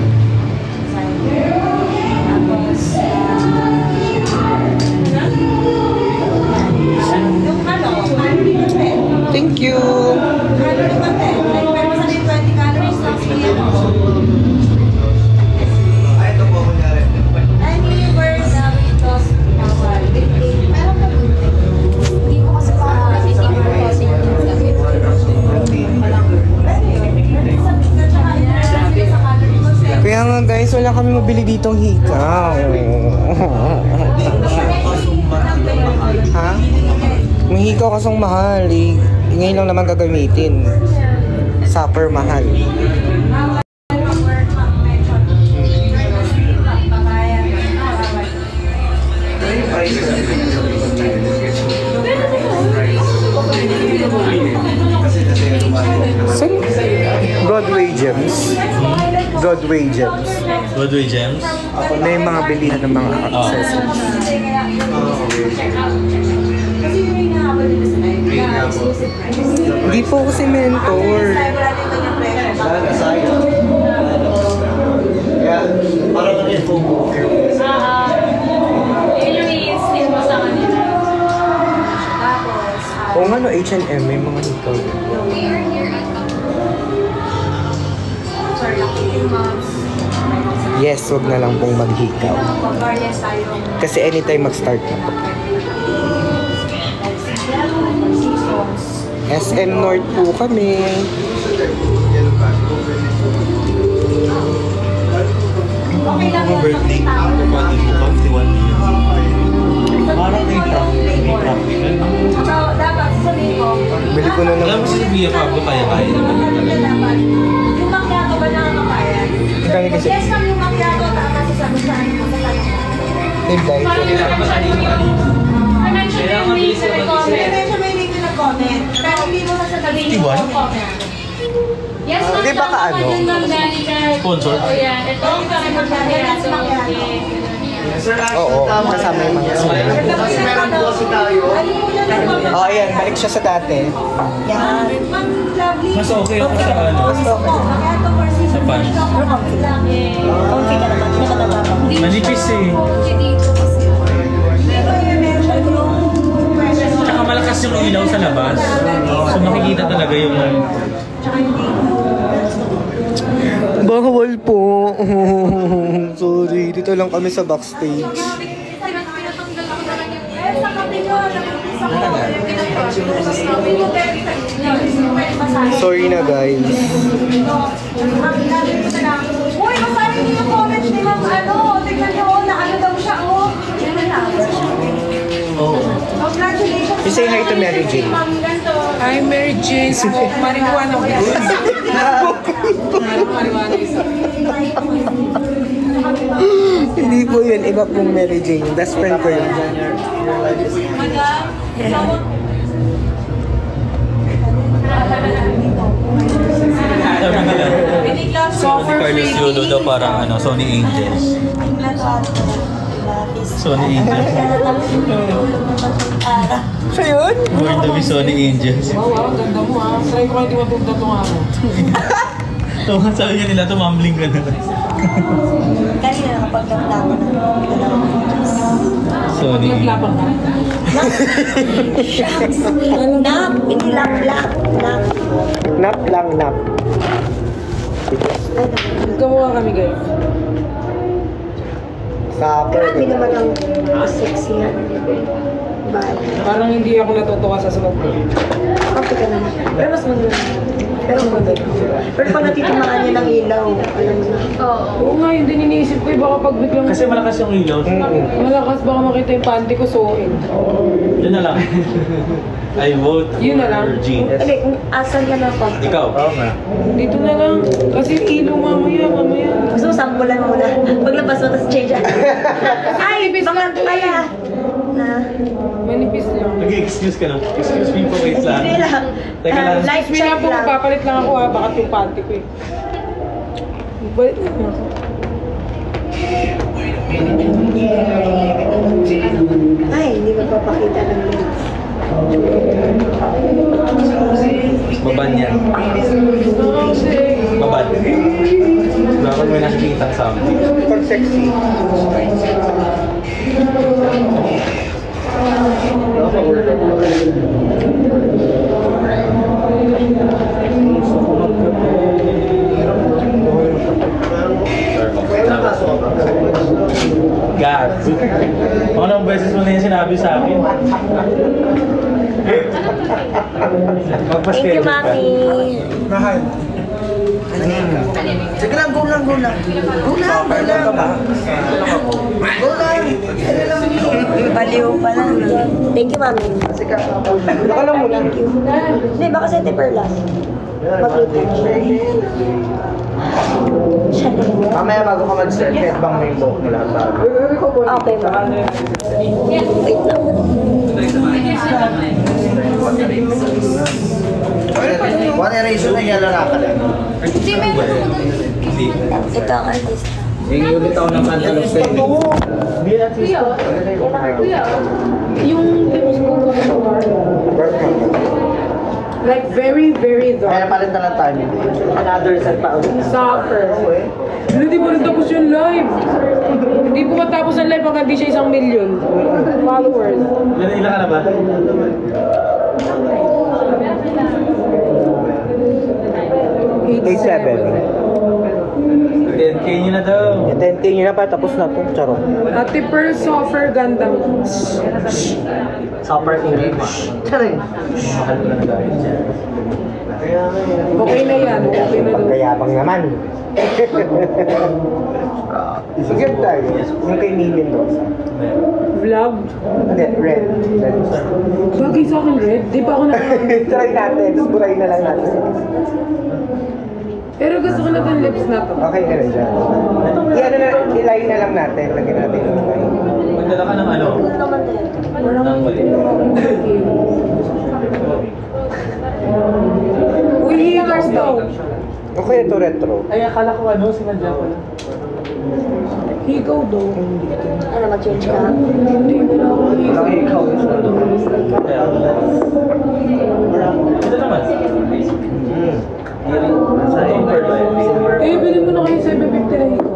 itong hikaw. Ha? Yung hikaw kasong mahal eh. Ngayon lang naman gagamitin. Super mahal. So, Broadway Gems. Broadway Gems. Broadway Gems? May mga bilihan ng mga accessories. Hindi po kasi mentor. Kaya, parang ano yung po. Yun yung i-instinct mo sa kanila. Oo nga no, H&M, may mga hikaw. Yes, wag na lang pong maghikaw. Kasi anytime mag-start na po. SM North po kami. Mga birthday, pwede mo kang tiwan niyo. Parang may practical. Bili ko na Alam naman. mo si Bia Pablo kaya-kaya naman yun talaga. Yung macchiato ba nakakapayan? Kaya kasi, Yes, kami yung macchiato, tama sa sabi mo sa kanya. live Kailangan mabilis na mag-isip. Medyo may link na comment. Pero hindi mo sasabihin yung comment. Yes, ma'am. Di ba ka ano? Sponsor? Oh, yeah. Ito yung kami macchiato. Oo, kasama yung mga smell. Kasi meron po kasi tayo. Oh, ayan, balik siya sa dati. Yan. Mas okay ako sa ano. Sa pants. Comfy ka naman. Manipis eh. Tsaka malakas yung ilaw sa labas. So makikita talaga yung... Bawal po. Sorry, dito lang kami sa backstage. Sorry na guys. Uy, masabi niyo yung comments ni Ma'am ano. Tignan niyo na ano daw siya. Oh, yan na. Congratulations. You say hi to Mary Jane. Hi, Mary Jane. Marijuana ko yan. Marijuana isa. Hindi po yun, iba pong Mary Jane. Best friend ko yun. Si Carlos Yulo daw parang ano, Sony Angels. Sony Angels. Siya yun? Born to be Sony Angels. Wow, ang ganda mo ha. Try ko kayo di matugda itong araw. Sabi niya nila, tumambling ka na. Kanina nakapagdamdam ko na. Sony. Naglapang ka. Nap, hindi lap. Nap lang, nap. Gumawa kami guys. Supper. Grabe naman ang sexy yan. Bye. Parang hindi ako natutuwa sa sunod ko. Kape ka naman. Pero mas maganda. Pero maganda. Pero pag natitimaan niya ng ilaw, alam mo na. Oo nga, yun din iniisip ko. Baka pag biglang... Kasi malakas yung ilaw. Malakas, baka makita yung panty ko suoin. Yun na lang. I vote Yun na lang. for Jean. Hindi, kung asan ka na pa. Ikaw? Oo nga. Dito na lang. Kasi ilaw mamaya. Gusto mo sampulan muna. Paglabas mo, tapos change. Ay, baka pala. Na. Manipis lang. Nag-excuse ka na. Excuse me po, wait lang. Hindi lang. Teka lang. Light Excuse me check na po, lang. papalit lang ako ha. Baka yung panty ko eh. Balit na ako. Ay, hindi magpapakita ng lens. Baban yan. Baban. Dapat may nakikita sa amin. Super sexy. God. Mga nang beses mo na yung sinabi sa akin. Thank you, Mami. Mahal. Sige lang, go lang. Go lang. Baliw pa lang. Thank you, mami. Baka lang muna. Hindi, baka sa Perlas. Mamaya bago ka mag-start, kahit bang may book mo lahat bago. Okay, mami. Wait lang. One eraser na yellow na ka lang. Ito ang artist. Yung unit ako ng Cantaloupe Stain. Yung lips ko like very, very dark. Kaya palit na lang tayo. Another set pa ulit. Suffer. Hindi mo rin tapos yung live. Hindi po matapos ang live hanggang di siya 1 million followers. Ilan ka na ba? 87. 10K nyo na daw. 10K nyo na pa, tapos na to. Charot. Ate Pearl Soffer ganda. Super English. Charing. Okay na yan. Okay na doon. Kayabang naman. Sige tayo. Yung kay Minion doon. Vlog. Hindi, red. Bagay sa akin red. Di ba ako Try natin. Burayin na lang natin. Pero gusto ko na itong lips na to. Okay ka na dyan. I-line na lang natin. Lagyan natin yung line. Magdala ka ng ano? Ng mali. Uy, hangers daw. Okay, ito retro. Ay, akala ko ano, sinadya ko lang. Higaw daw. Ano, mag-change ka? Hindi na ako higaw. Ikaw. Ito naman. Eh, bili mo na kayo 750 na higaw.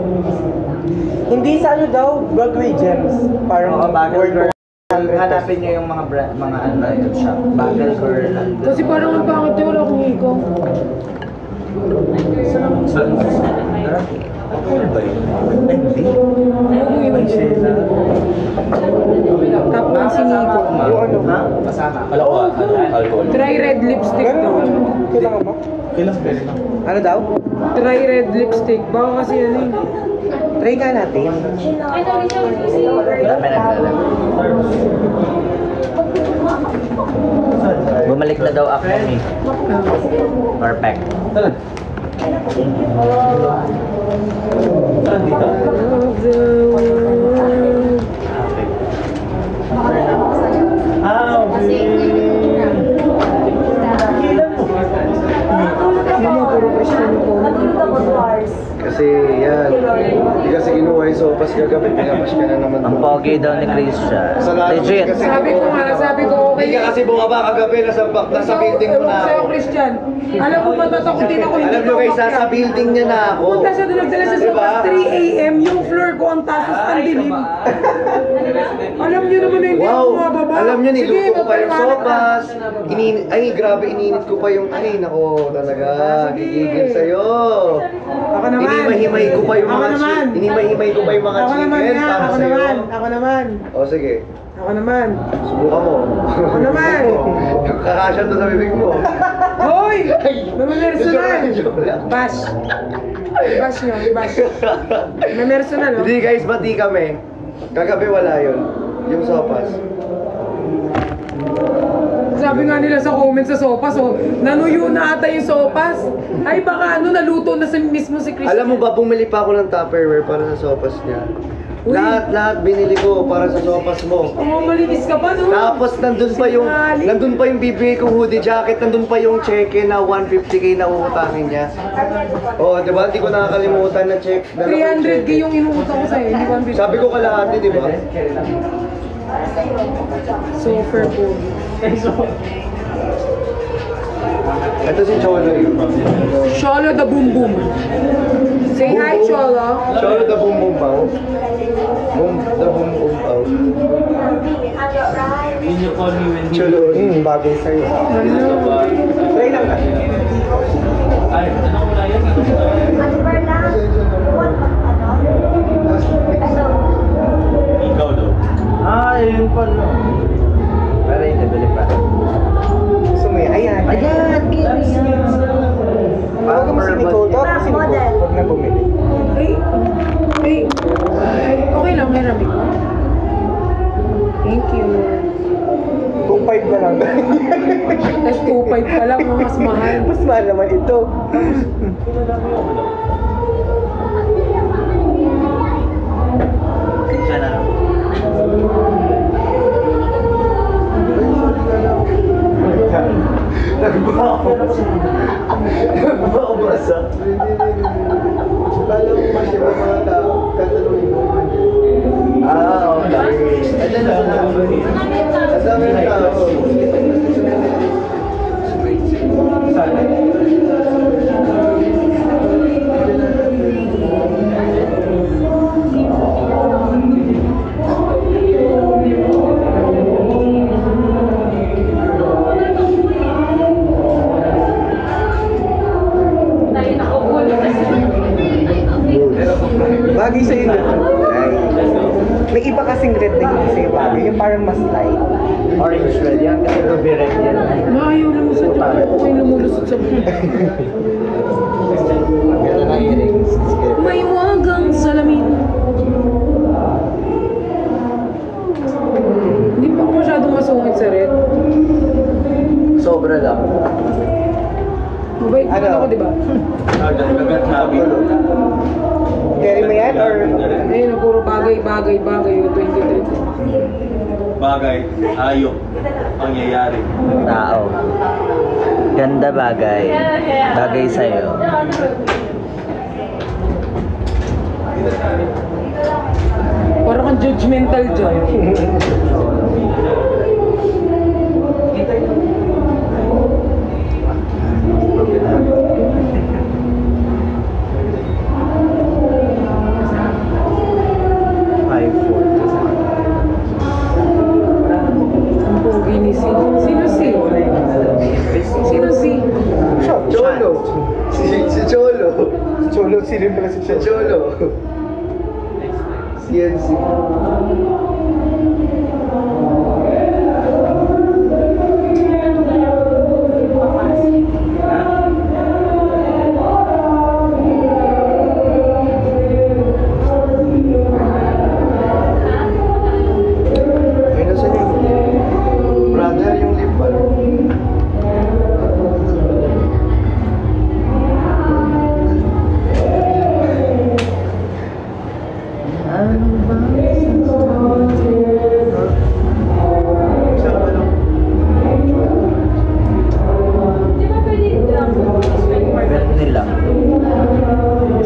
Hindi sa ano daw, Broadway Gems. Parang word. Hanapin niyo yung mga brand, mga ano yung shop. Bagel Girl. Kasi parang ang pangit yung wala akong higaw. Cool ba yun? Hindi. May Sheila. Tap ang sinigo. Yung ano? Ha? Masama. Kala ko alcohol. Try red lipstick daw. Kailangan ba? Kailangan pwede lang. Ano daw? Try red lipstick. Baka kasi ano eh. Try nga natin. Dami naglalaro. Bumalik na daw ako ni. Perfect. Tara. Tara dito. Of the world. Okay. Kasi yan. Hindi kasi kinuha yung sopas kagabi. Pinamas ka na naman. Ang pogi daw ni Christian. Legit. Sabi ko okay. Hindi ka kasi bumaba kagabi. Nasa building mo na Sa'yo, ako. Christian. Alam mo, matatakutin ako. Alam nyo guys, nasa building niya na ako. Punta siya doon, nagdala siya sa Diba? 3 a.m. Yung floor ko ang taas ang dilim. Alam niyo naman na hindi ako Wow! mababa. Alam nyo, Sige, niluto ko pa yung magpaliwanag ka. sopas. Ay, grabe, ininit ko pa yung... Ay, nako, talaga. Sige. Gigigil sa'yo. Ako naman. Inimay-himay ko pa yung Ako mga... naman. Inimay-himay ko pa yung mga Ako naman chicken nga, para ako sa'yo. naman. Ako naman. O, sige. Ako naman. Subukan mo. Ako naman. Kakasya to sa bibig mo. Hoy! Mamersonal! Joke lang. Bash! Bash nyo, bash. Mamersonal, no? Hindi guys, bati kami. Kagabi wala yun. Yung sopas. Sabi nga nila sa comment sa sopas, oh, nanuyo na ata yung sopas. Ay, baka ano, naluto na mismo si Christian. Alam mo ba, bumili pa ako ng Tupperware para sa sopas niya. Uy. Lahat binili ko para sa sopas mo. Oh, malinis ka pa, no? Tapos nandun pa yung bibigay kong hoodie jacket, nandun pa yung cheque na 150k na uutangin niya. Oh, di ba? Hindi ko nakakalimutan na check. 300k yung inuutang ko sa'yo, hindi 150. Sabi ko kalahati, di ba? Super cool. Ito si Cholo yun. Cholo the Boom Boom. Say hi, Cholo. Cholo the Boom Boom Pao. The Boom Boom Pao. Can you call me when Cholo. Bagay sa'yo. Try lang na. Ay, ano ko na yan? Ikaw daw. Yun pala. Pero hindi, bili pa. Gusto mo yan? Ayan. Ayan, Tawagan mo si Nicole. camera, Miko. Thank you. 2.5 na lang. Tapos 2.5 pa lang, mas mahal. Mas mahal naman ito. Siya na lang. Nagbaobras ah. Bala mo pa siya mga tao. Katanungin mo man. Okay. Ayan na lang. Ang dami ng tao. Bagay sa'yo na. May iba kasing red na hindi sa'yo bagay. Yung parang mas light. Orange red yan kasi ruby red yan. Maayaw naman sa tiyan. Ako yung lumulusot sa buhay. Ganda na earrings. May wagang salamin. Hindi pa ako masyadong masungit sa red. Sobra lang. Mabait naman ako, di ba? Carry mo yan or? Ayun, puro bagay, 2030. Bagay, ayok, pangyayari. Tao. Ganda bagay. Bagay sa'yo. Parang kang judgmental dyan. Sino si? Cholo. Si Cholo. Cholo, sino pala si Si Cholo. CNC.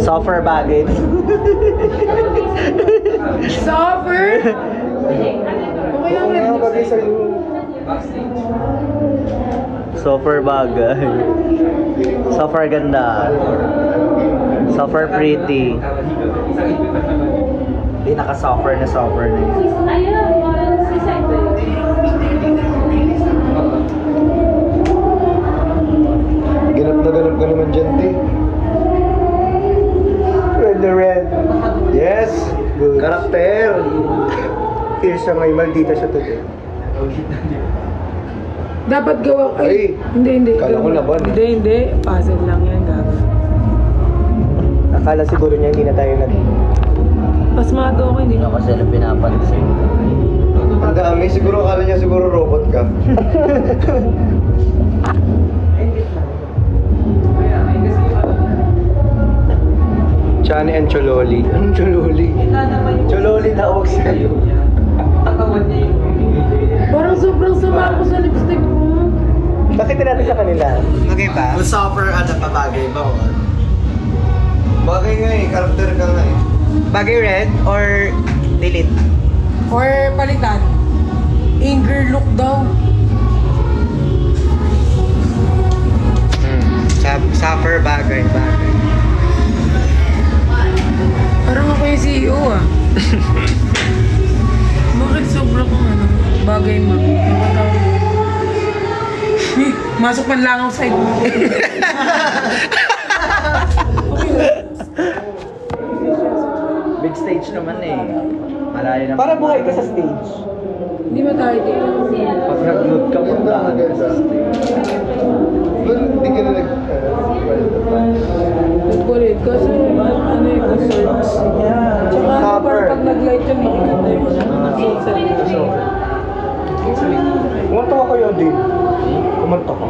Soffer bagay. Soffer? Okay lang red bagay sa'yo. Soffer bagay. Soffer ganda. Soffer pretty. Pinaka-soffer na soffer na yun. Ganap ka naman dyan, T. Red na red. Yes! Good. Karakter! Fierce siya ngayon, maldita siya today. Dapat gawa Ay, Hindi. kala ko laban eh. Hindi. Puzzle lang yan, gaga. Akala siguro niya hindi na tayo nag... Pasmado ako, hindi Hindi na. ko kasi na pinapansin. Ang dami, siguro akala niya siguro robot ka. Chani and Chololi. Anong Chololi? Chololi tawag sa'yo. Parang sobrang sama ako sa lipstick mo. Bakit natin sa kanila? Okay ba? Kung suffer ka na pabagay ba? Bagay nga eh, karakter ka nga eh. Bagay red or delete? Or palitan. Anger look daw. Suffer bagay. Parang ako yung CEO ah. Bakit sobrang bagay mo? Masok man lang ako side mo. Big stage naman eh. Malayo na. Para buhay ka sa stage. Hindi ba tayo dito? Pag nag-load ka, puntahan ka sa Hindi ka na Nagkulit kasi ano yung concerns. Tsaka parang pag nag-light yun, makikita yung Kumanta ka kayo din. Kumanta ka.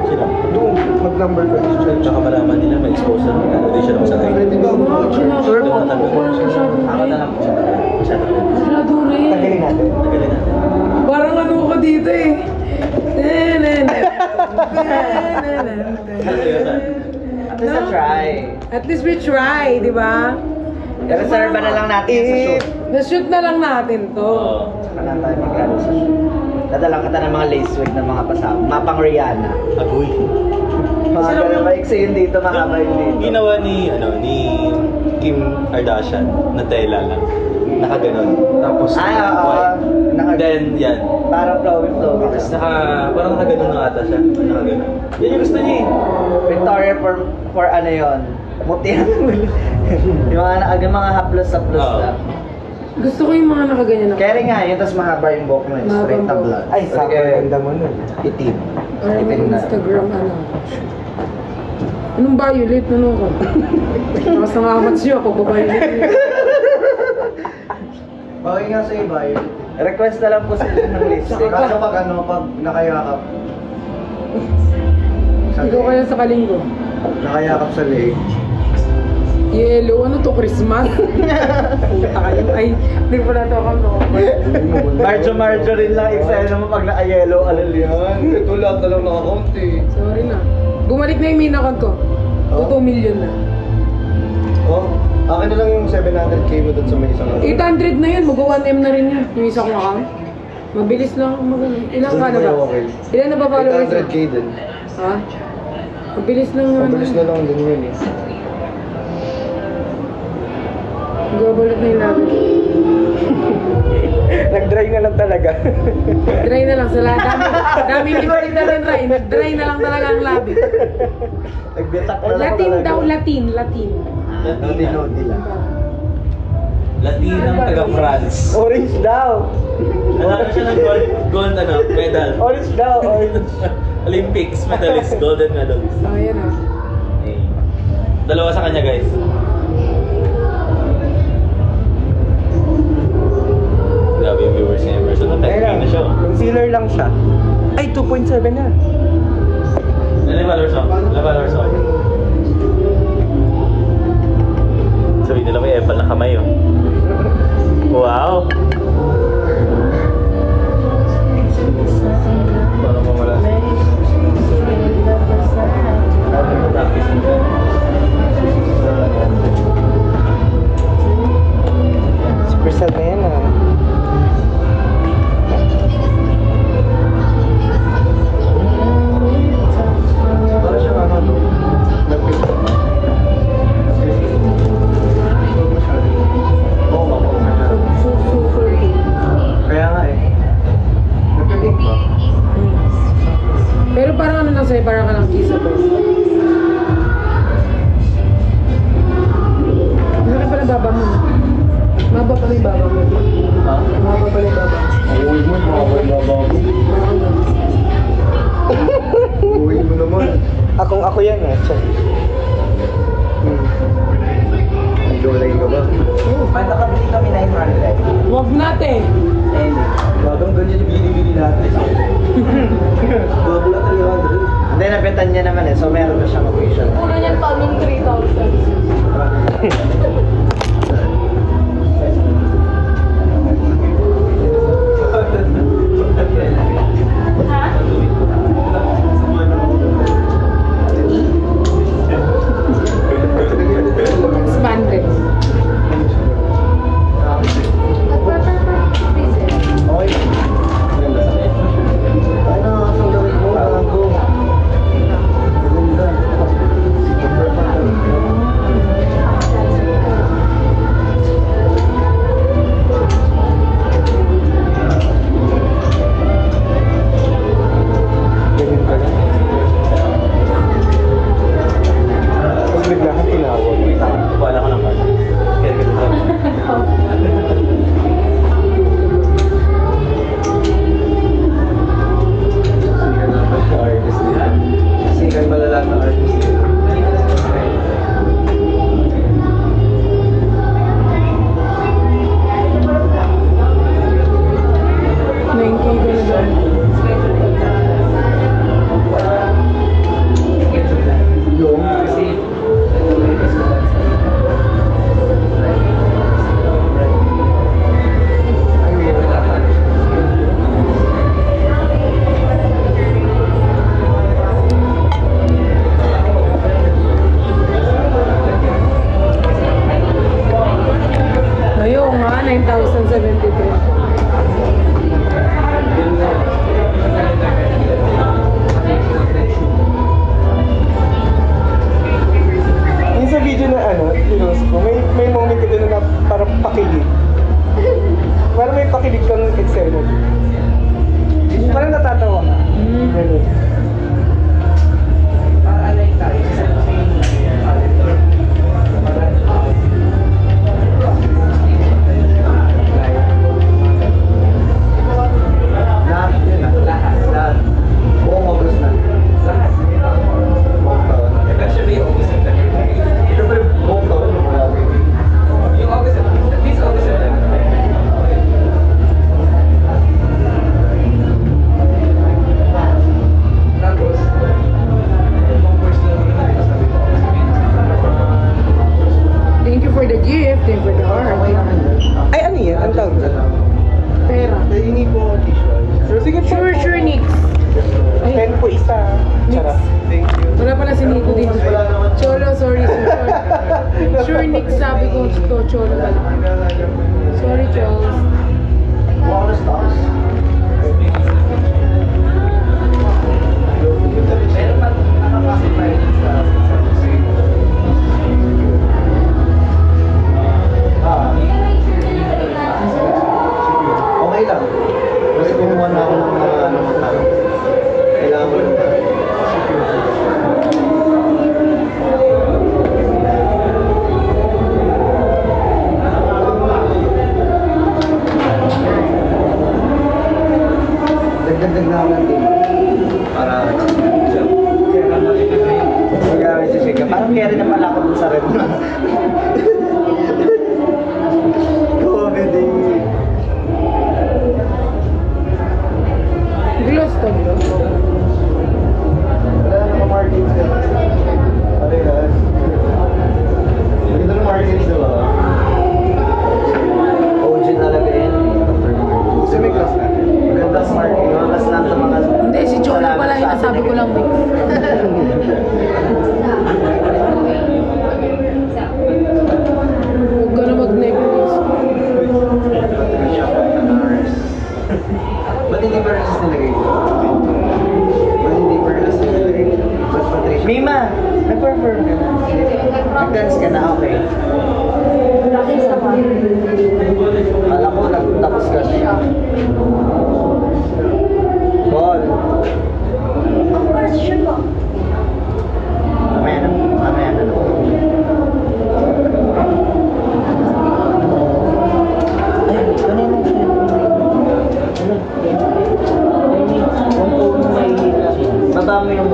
Sila. Doon, mag-number ka. Tsaka malaman nila may exposure. Hindi siya naman sa kayo. Sure po. Ako na lang po siya. Masyado rin. Tagalin natin. Tagalin natin. Parang ano ko dito eh. At least a try. At least we try, di ba? I-reserve na lang natin sa shoot. Na-shoot na lang natin to. Saka na tayo mag-ano sa shoot. Dadalang kita ng mga lace wig ng mga pasama. Mapang Rihanna. Agoy. Mga ganun maiksi yun dito, mahaba yun dito. Ginawa ni Kim Kardashian na tela lang. Nakaganon. Tapos then yan. Parang flowy. Tapos parang nakaganon na ata siya. Nakaganon. Yan yung gusto niya eh. Victoria for ano yun? Muti yung mga haplos-haplos lang. Gusto ko yung mga nakaganyan na. Kaya nga, yun, tapos mahaba yung buhok mo, straight na blood. Ay, sakit. Ganda mo nun. Itim. Or may Instagram ano. Anong violet? Ano ko? Tapos nangamat siya ako, ba-violet. Okay nga sa iba yun. Request na lang po sila ng lipstick. Kaso pag nakayakap. Ikaw kaya sa kalinggo. Nakayakap sa leg. Yellow, ano to? Christmas? Puta kayo. Ay, hindi po na to ako. Marjo-rin lang eksena mo pag naka-yellow, alal yan. Ito lahat na lang naka-count eh. Sorry na. Bumalik na yung main account ko. 2 million na. Oh, akin na lang yung 700k mo dun sa may isang 800 na yun. Mag-1M na rin yun. Yung isa kong account. Mabilis lang. Ilang ka na ba? Ilan na ba followers? 800k din. Ha? Mabilis lang yun. Mabilis na lang din yun eh. Gabalat na yung labi. Nag-dry na lang talaga. Dry na lang sa lahat. Dami lipstick na rin dry. Nag-dry na lang talaga ang labi. Nagbitak na lang Latin talaga. daw, Latin. Nodi lang. Latinang taga-France. Orange daw. Nanalo siya ng gold medal. Orange daw, orange. Olympics medalist, golden medalist. So, ayan ah. Eh, dalawa sa kanya guys. Grabe yung viewers niya. Version na Ayun na siya. Concealer lang siya. Ay, 2.7 na. Ilan followers ako? Ilan followers ako? Sabihin nila may epal na kamay oh. Wow! Parang mamala. Super sad na yan ah. Para siya Kaya nga eh. nagpipink ba? Pero parang ano lang sa'yo, parang ka lang kissable. Laki pala baba mo. Maba pala yung baba mo. Ha? Maba pala yung baba. Uwi mo, Uwi mo naman. Ako yan eh. Jolay ka ba? Ba't nakabili kami 900? Huwag natin. Eh, Bagang ganyan yung binibili natin. Bago na 300. hindi, nabetan niya naman eh. So, meron na siyang occasion. Puro niyan pa nung 3,000. Expanded. Okay. Ay na, ang gawin mo, bago. Maganda. Yung sa video na pinost ko, may moment ka doon na parang pakilig. Parang may pakilig kang eksena. Parang natatawa ka. Ganun. Lahat. Buong August na. Actually, August and September. Siyempre, buong taon yung marami. Yung August, at least August and September. Tapos, yung first lang yung sabi ko, Thank you for the gift. Thank you for the heart. Ay, ano yan? Ang tawag dyan? Pera. Hindi po t-shirt. So, sige po. Sure, Nick. Pen po isa. Charot. Thank you. Wala pala si Nico dito. Cholo, sorry. Sure, Nick, sabi ko, Cholo pala. Sorry, Cholo. Water stocks. pero nakapasify sa Okay lang. Kasi kumuha na ako ng mga tao. Kailangan ko lang. Dagdag na ako ng team. Para magamit si Shika. Parang kaya rin naman ako dun sa red na. Comedy. Gloss to, bro. Wala na markings ka. Parehas. Maganda ng markings, diba? OG talaga yan. Kasi may class na. Maganda ang marking. Class lang sa mga... Hindi, si Cholo pala yung nasabi ko lang, Nick. Huwag ka na mag-necklace. Ba't hindi pa rin nilagay ito? Ba't hindi pa rin nilagay ito? Ba't Patricia? Mima! Nag-perform ka na. Nag-dance ka na, okay. Alam ko, nagtapos ka siya. Paul! Mamaya na. Mamaya na. Ay, ano yung baba mo yung...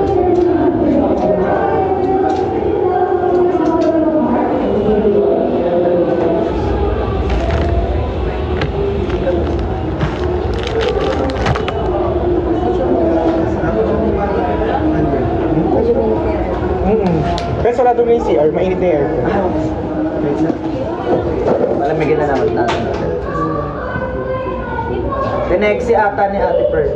Pero sarado mo yung CR, mainit na yung aircon. Malamigin na naman natin. Tinexi ata ni Ate Pearl.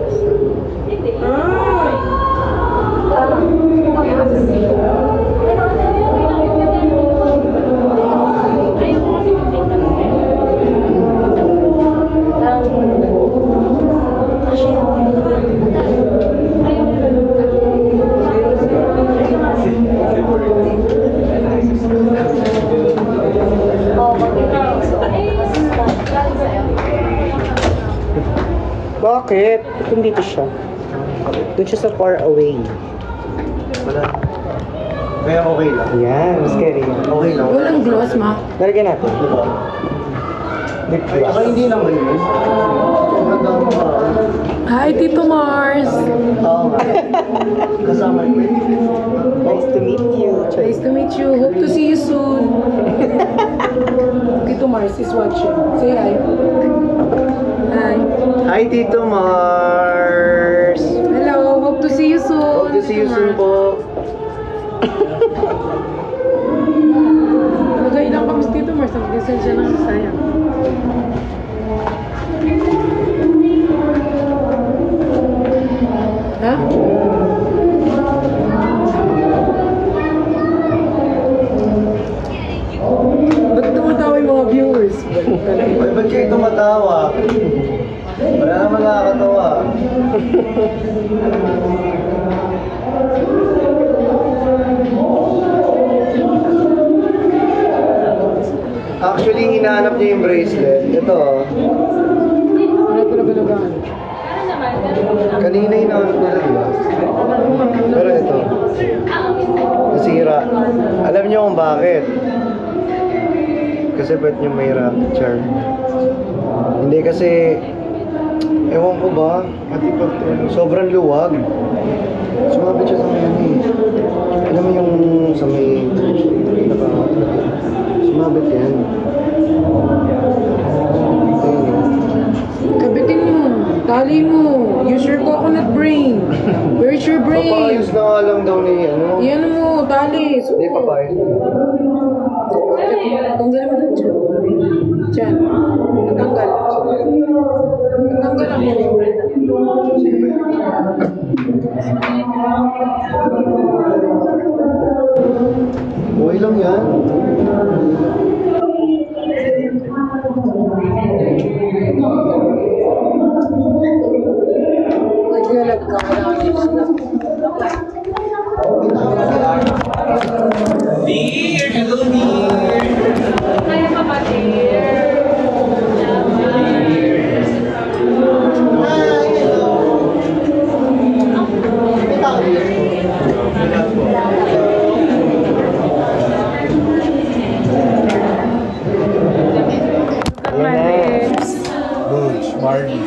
Bakit? Kung dito siya. Doon siya sa far away. Wala. Kaya okay lang. Yan, mas scary yan. Okay lang. Walang gloss, ma. Lalagyan natin. Diba? Lip Ay, gloss. saka hindi naman yun. Sobrang dami pa. Hi, Tito Mars. Oo nga. Kasama ko. Nice to meet you. Nice to meet you. Hope to see you soon. Tito Mars is watching. Say hi. Hi. Hi, Tito Mars! Hello. Hope to see you soon. Hope to see you soon po. Magay lang kami si Tito Mars. Nag-design siya ng sayang. Ha? Ba't kayo tumatawa? Wala naman nakakatawa. Actually, hinahanap niya yung bracelet. Ito. Kanina hinahanap niya lang, diba? Pero ito. Nasira. Alam niyo kung bakit? Kasi ba't niyo may racket charm? Hindi kasi... Ewan ko ba? Sobrang luwag. Sumabit siya sa may ano eh. Alam mo yung sa may... Sumabit yan. Kabitin mo. Tali mo. Use your coconut brain. Where's your brain? Papayos na nga lang daw ni ano. Yan mo. Tali. Hindi, papayos na. Tanggal mo doon dyan. Dyan. Tanggal. Tanggal ako. Okay lang yan. Naglalag ka. Dear, hello dear. Hi kapatid. Marley.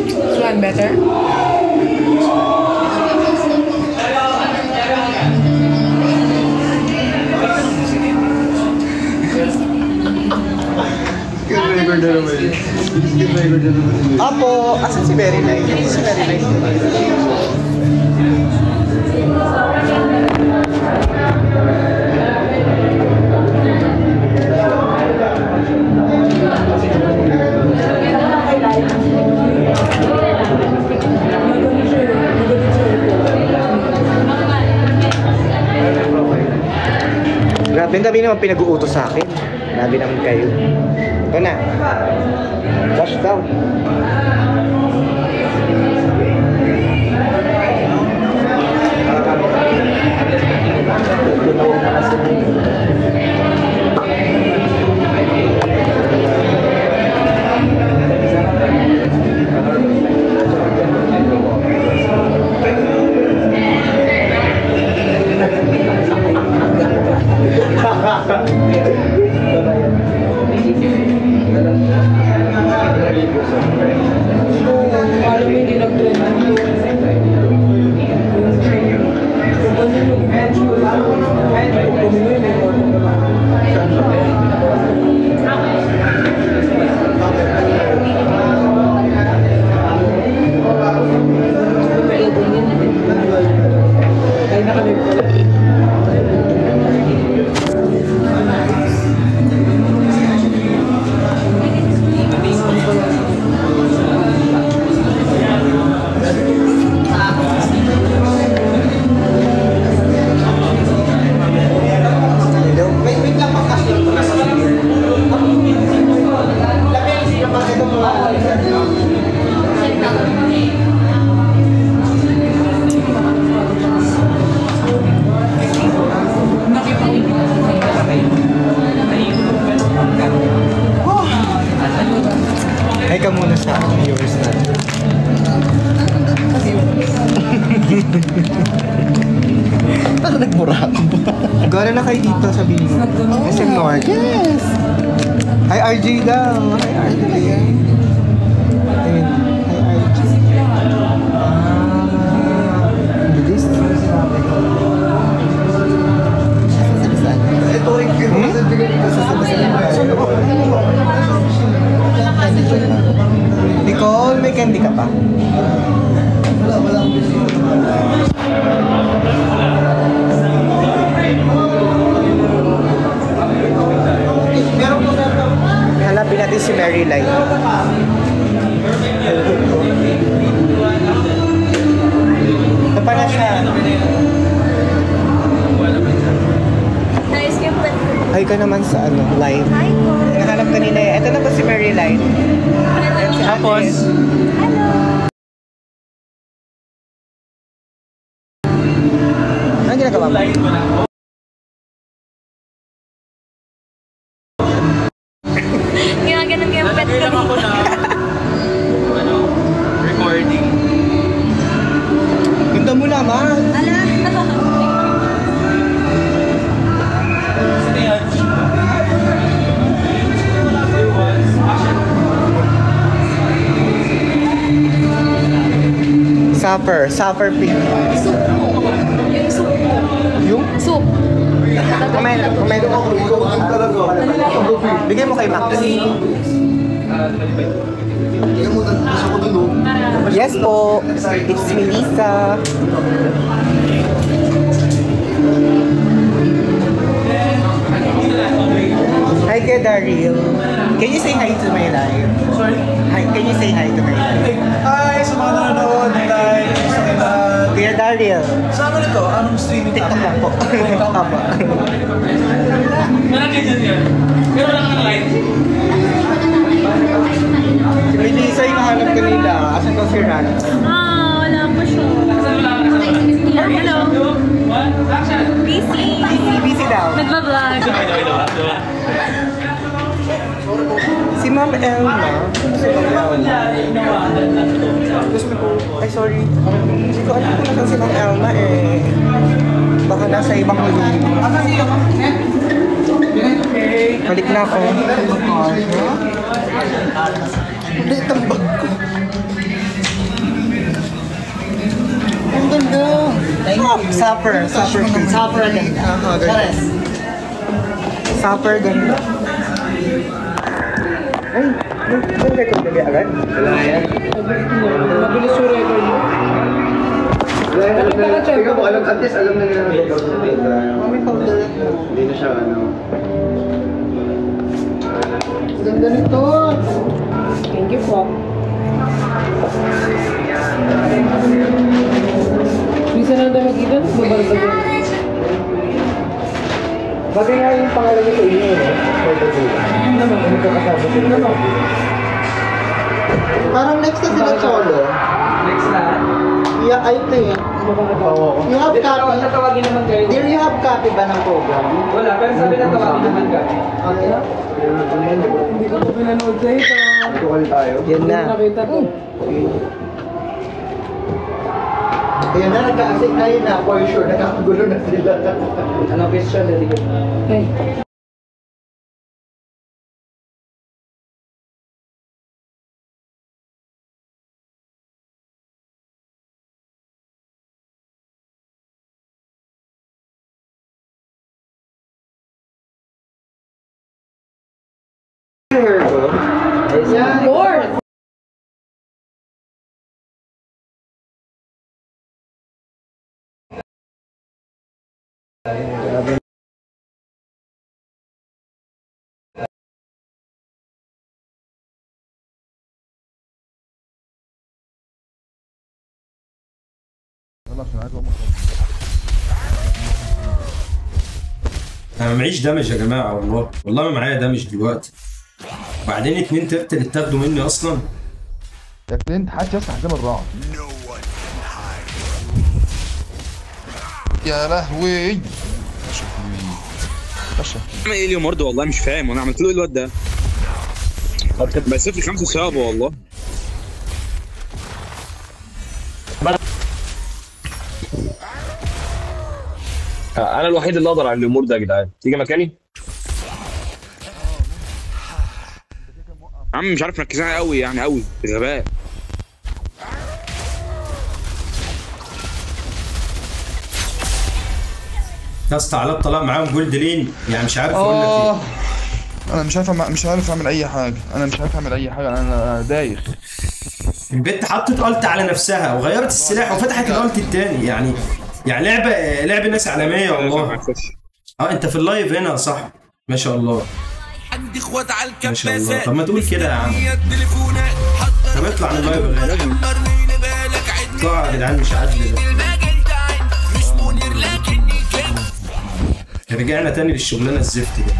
This one better? Apo, asan si Mary Knight? Si Mary Knight. Grabe, ang dami naman pinag-uutos sa akin. Grabe naman kayo. Ito na. Wash down. Ay ka muna sa viewers na. Ano nagmura ako ba? Gano'n na kayo dito, sabihin mo. SM North. Yes! Hi RJ daw. Hi RJ. Ayun. Hi RJ. Bilis. Ito rin kayo. Nicole, may candy ka pa? Wala. Hanapin natin si Mary Light. Ito pa na siya. Na-escape Hi ka naman sa ano, live. Hi po. Nakalap kanina eh. Ito na po si Maryline. Tapos, ano ginagawa mo? Ginaganon ko yung pet ko. Recording. Ganda mo naman. Supper pig. Yung? Soup. Kumain. Bigay mo kay Max. Yes po. It's Melissa. Hi kay Daryl. Can you say hi to my live? Sorry? Hi, can you say hi to my live? Hi, sa mga nanonood, like, sa kanila. Kuya Daryl. Saan ano to? Anong streaming TikTok lang po. Apo. Parang ganyan yan. Pero wala ka ng light. Si Melissa yung nahanap kanila. Asan daw si Ran? Wala pa siya. Hello. Busy daw. Nagbablog. Si Ma'am Elma. Ay, sorry. Hindi ko alam kung nasan si Ma'am Elma eh. Baka nasa ibang room. Balik na ako. Hindi, tambag ko. Ang ganda. Supper ganda. Supper ganda. Ay, may record na ba agad? Wala yan. Mabilis yung record mo. Wala yan. Tingnan mo, at least alam na nila record mo. Mami, powder. Hindi na siya ano. Ganda nito. Thank you po. Minsan lang tayo magkita, babalik ba dyan? Bagay nga yung pangalan nito inyo eh. Yung naman, magkakasama sila naman. Parang next na sila solo. Next na. Yeah, I think. You have copy? Tatawagin naman kayo. Dear, you have copy ba ng program? Wala, pero sabi na tawagin naman ka. Okay. Hindi ko pa pinanood sa ito. Tukal tayo. Yan na. Nakita ko. Ayan na, nagka-asik tayo na. For sure, nagkakagulo na sila. Ano question? Dali ko. Hey. Lord! انا معيش دمج يا جماعه، والله ما معايا دمج دلوقتي. بعدين 2 ترت اللي اتاخدوا مني اصلا. يا كلينت حد يفتح حزام الرعب. يا لهوي. باشا عمل ايه اليوم برضه والله مش فاهم، وانا عملت له ايه الواد ده؟ بس في 5 صعبه والله. انا الوحيد اللي اقدر على الامور ده يا جدعان، تيجي مكاني؟ عم مش عارف مركزين قوي يعني قوي غباء. يا اسطى علاء طلع معاهم جولد لين، يعني مش عارف اقول لك ايه. انا مش عارف اعمل اي حاجه، انا دايخ. البت حطت الت على نفسها وغيرت السلاح وفتحت الالت التاني، يعني لعب ناس عالميه والله. انت في اللايف هنا صح؟ ما شاء الله. عندي اخوات على ما شاء الله. الكباسات. طب ما تقول كده يا عم. طب اطلع عن اللايف يا غالي. اطلعوا يا جدعان، مش عادل ده. رجعنا تاني للشغلانه الزفت دي.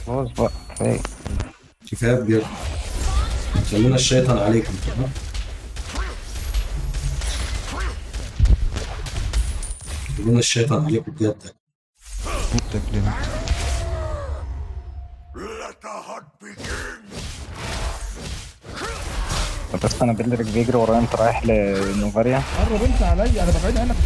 خلاص بقى كفايه. كفايه بجد. خلونا الشيطان عليكم. خلونا الشيطان عليكم بجد. بس انا بيلدرك بيجري ورايا، انت رايح لنوفاريا. قرب انت عليا، انا ببعد عنك.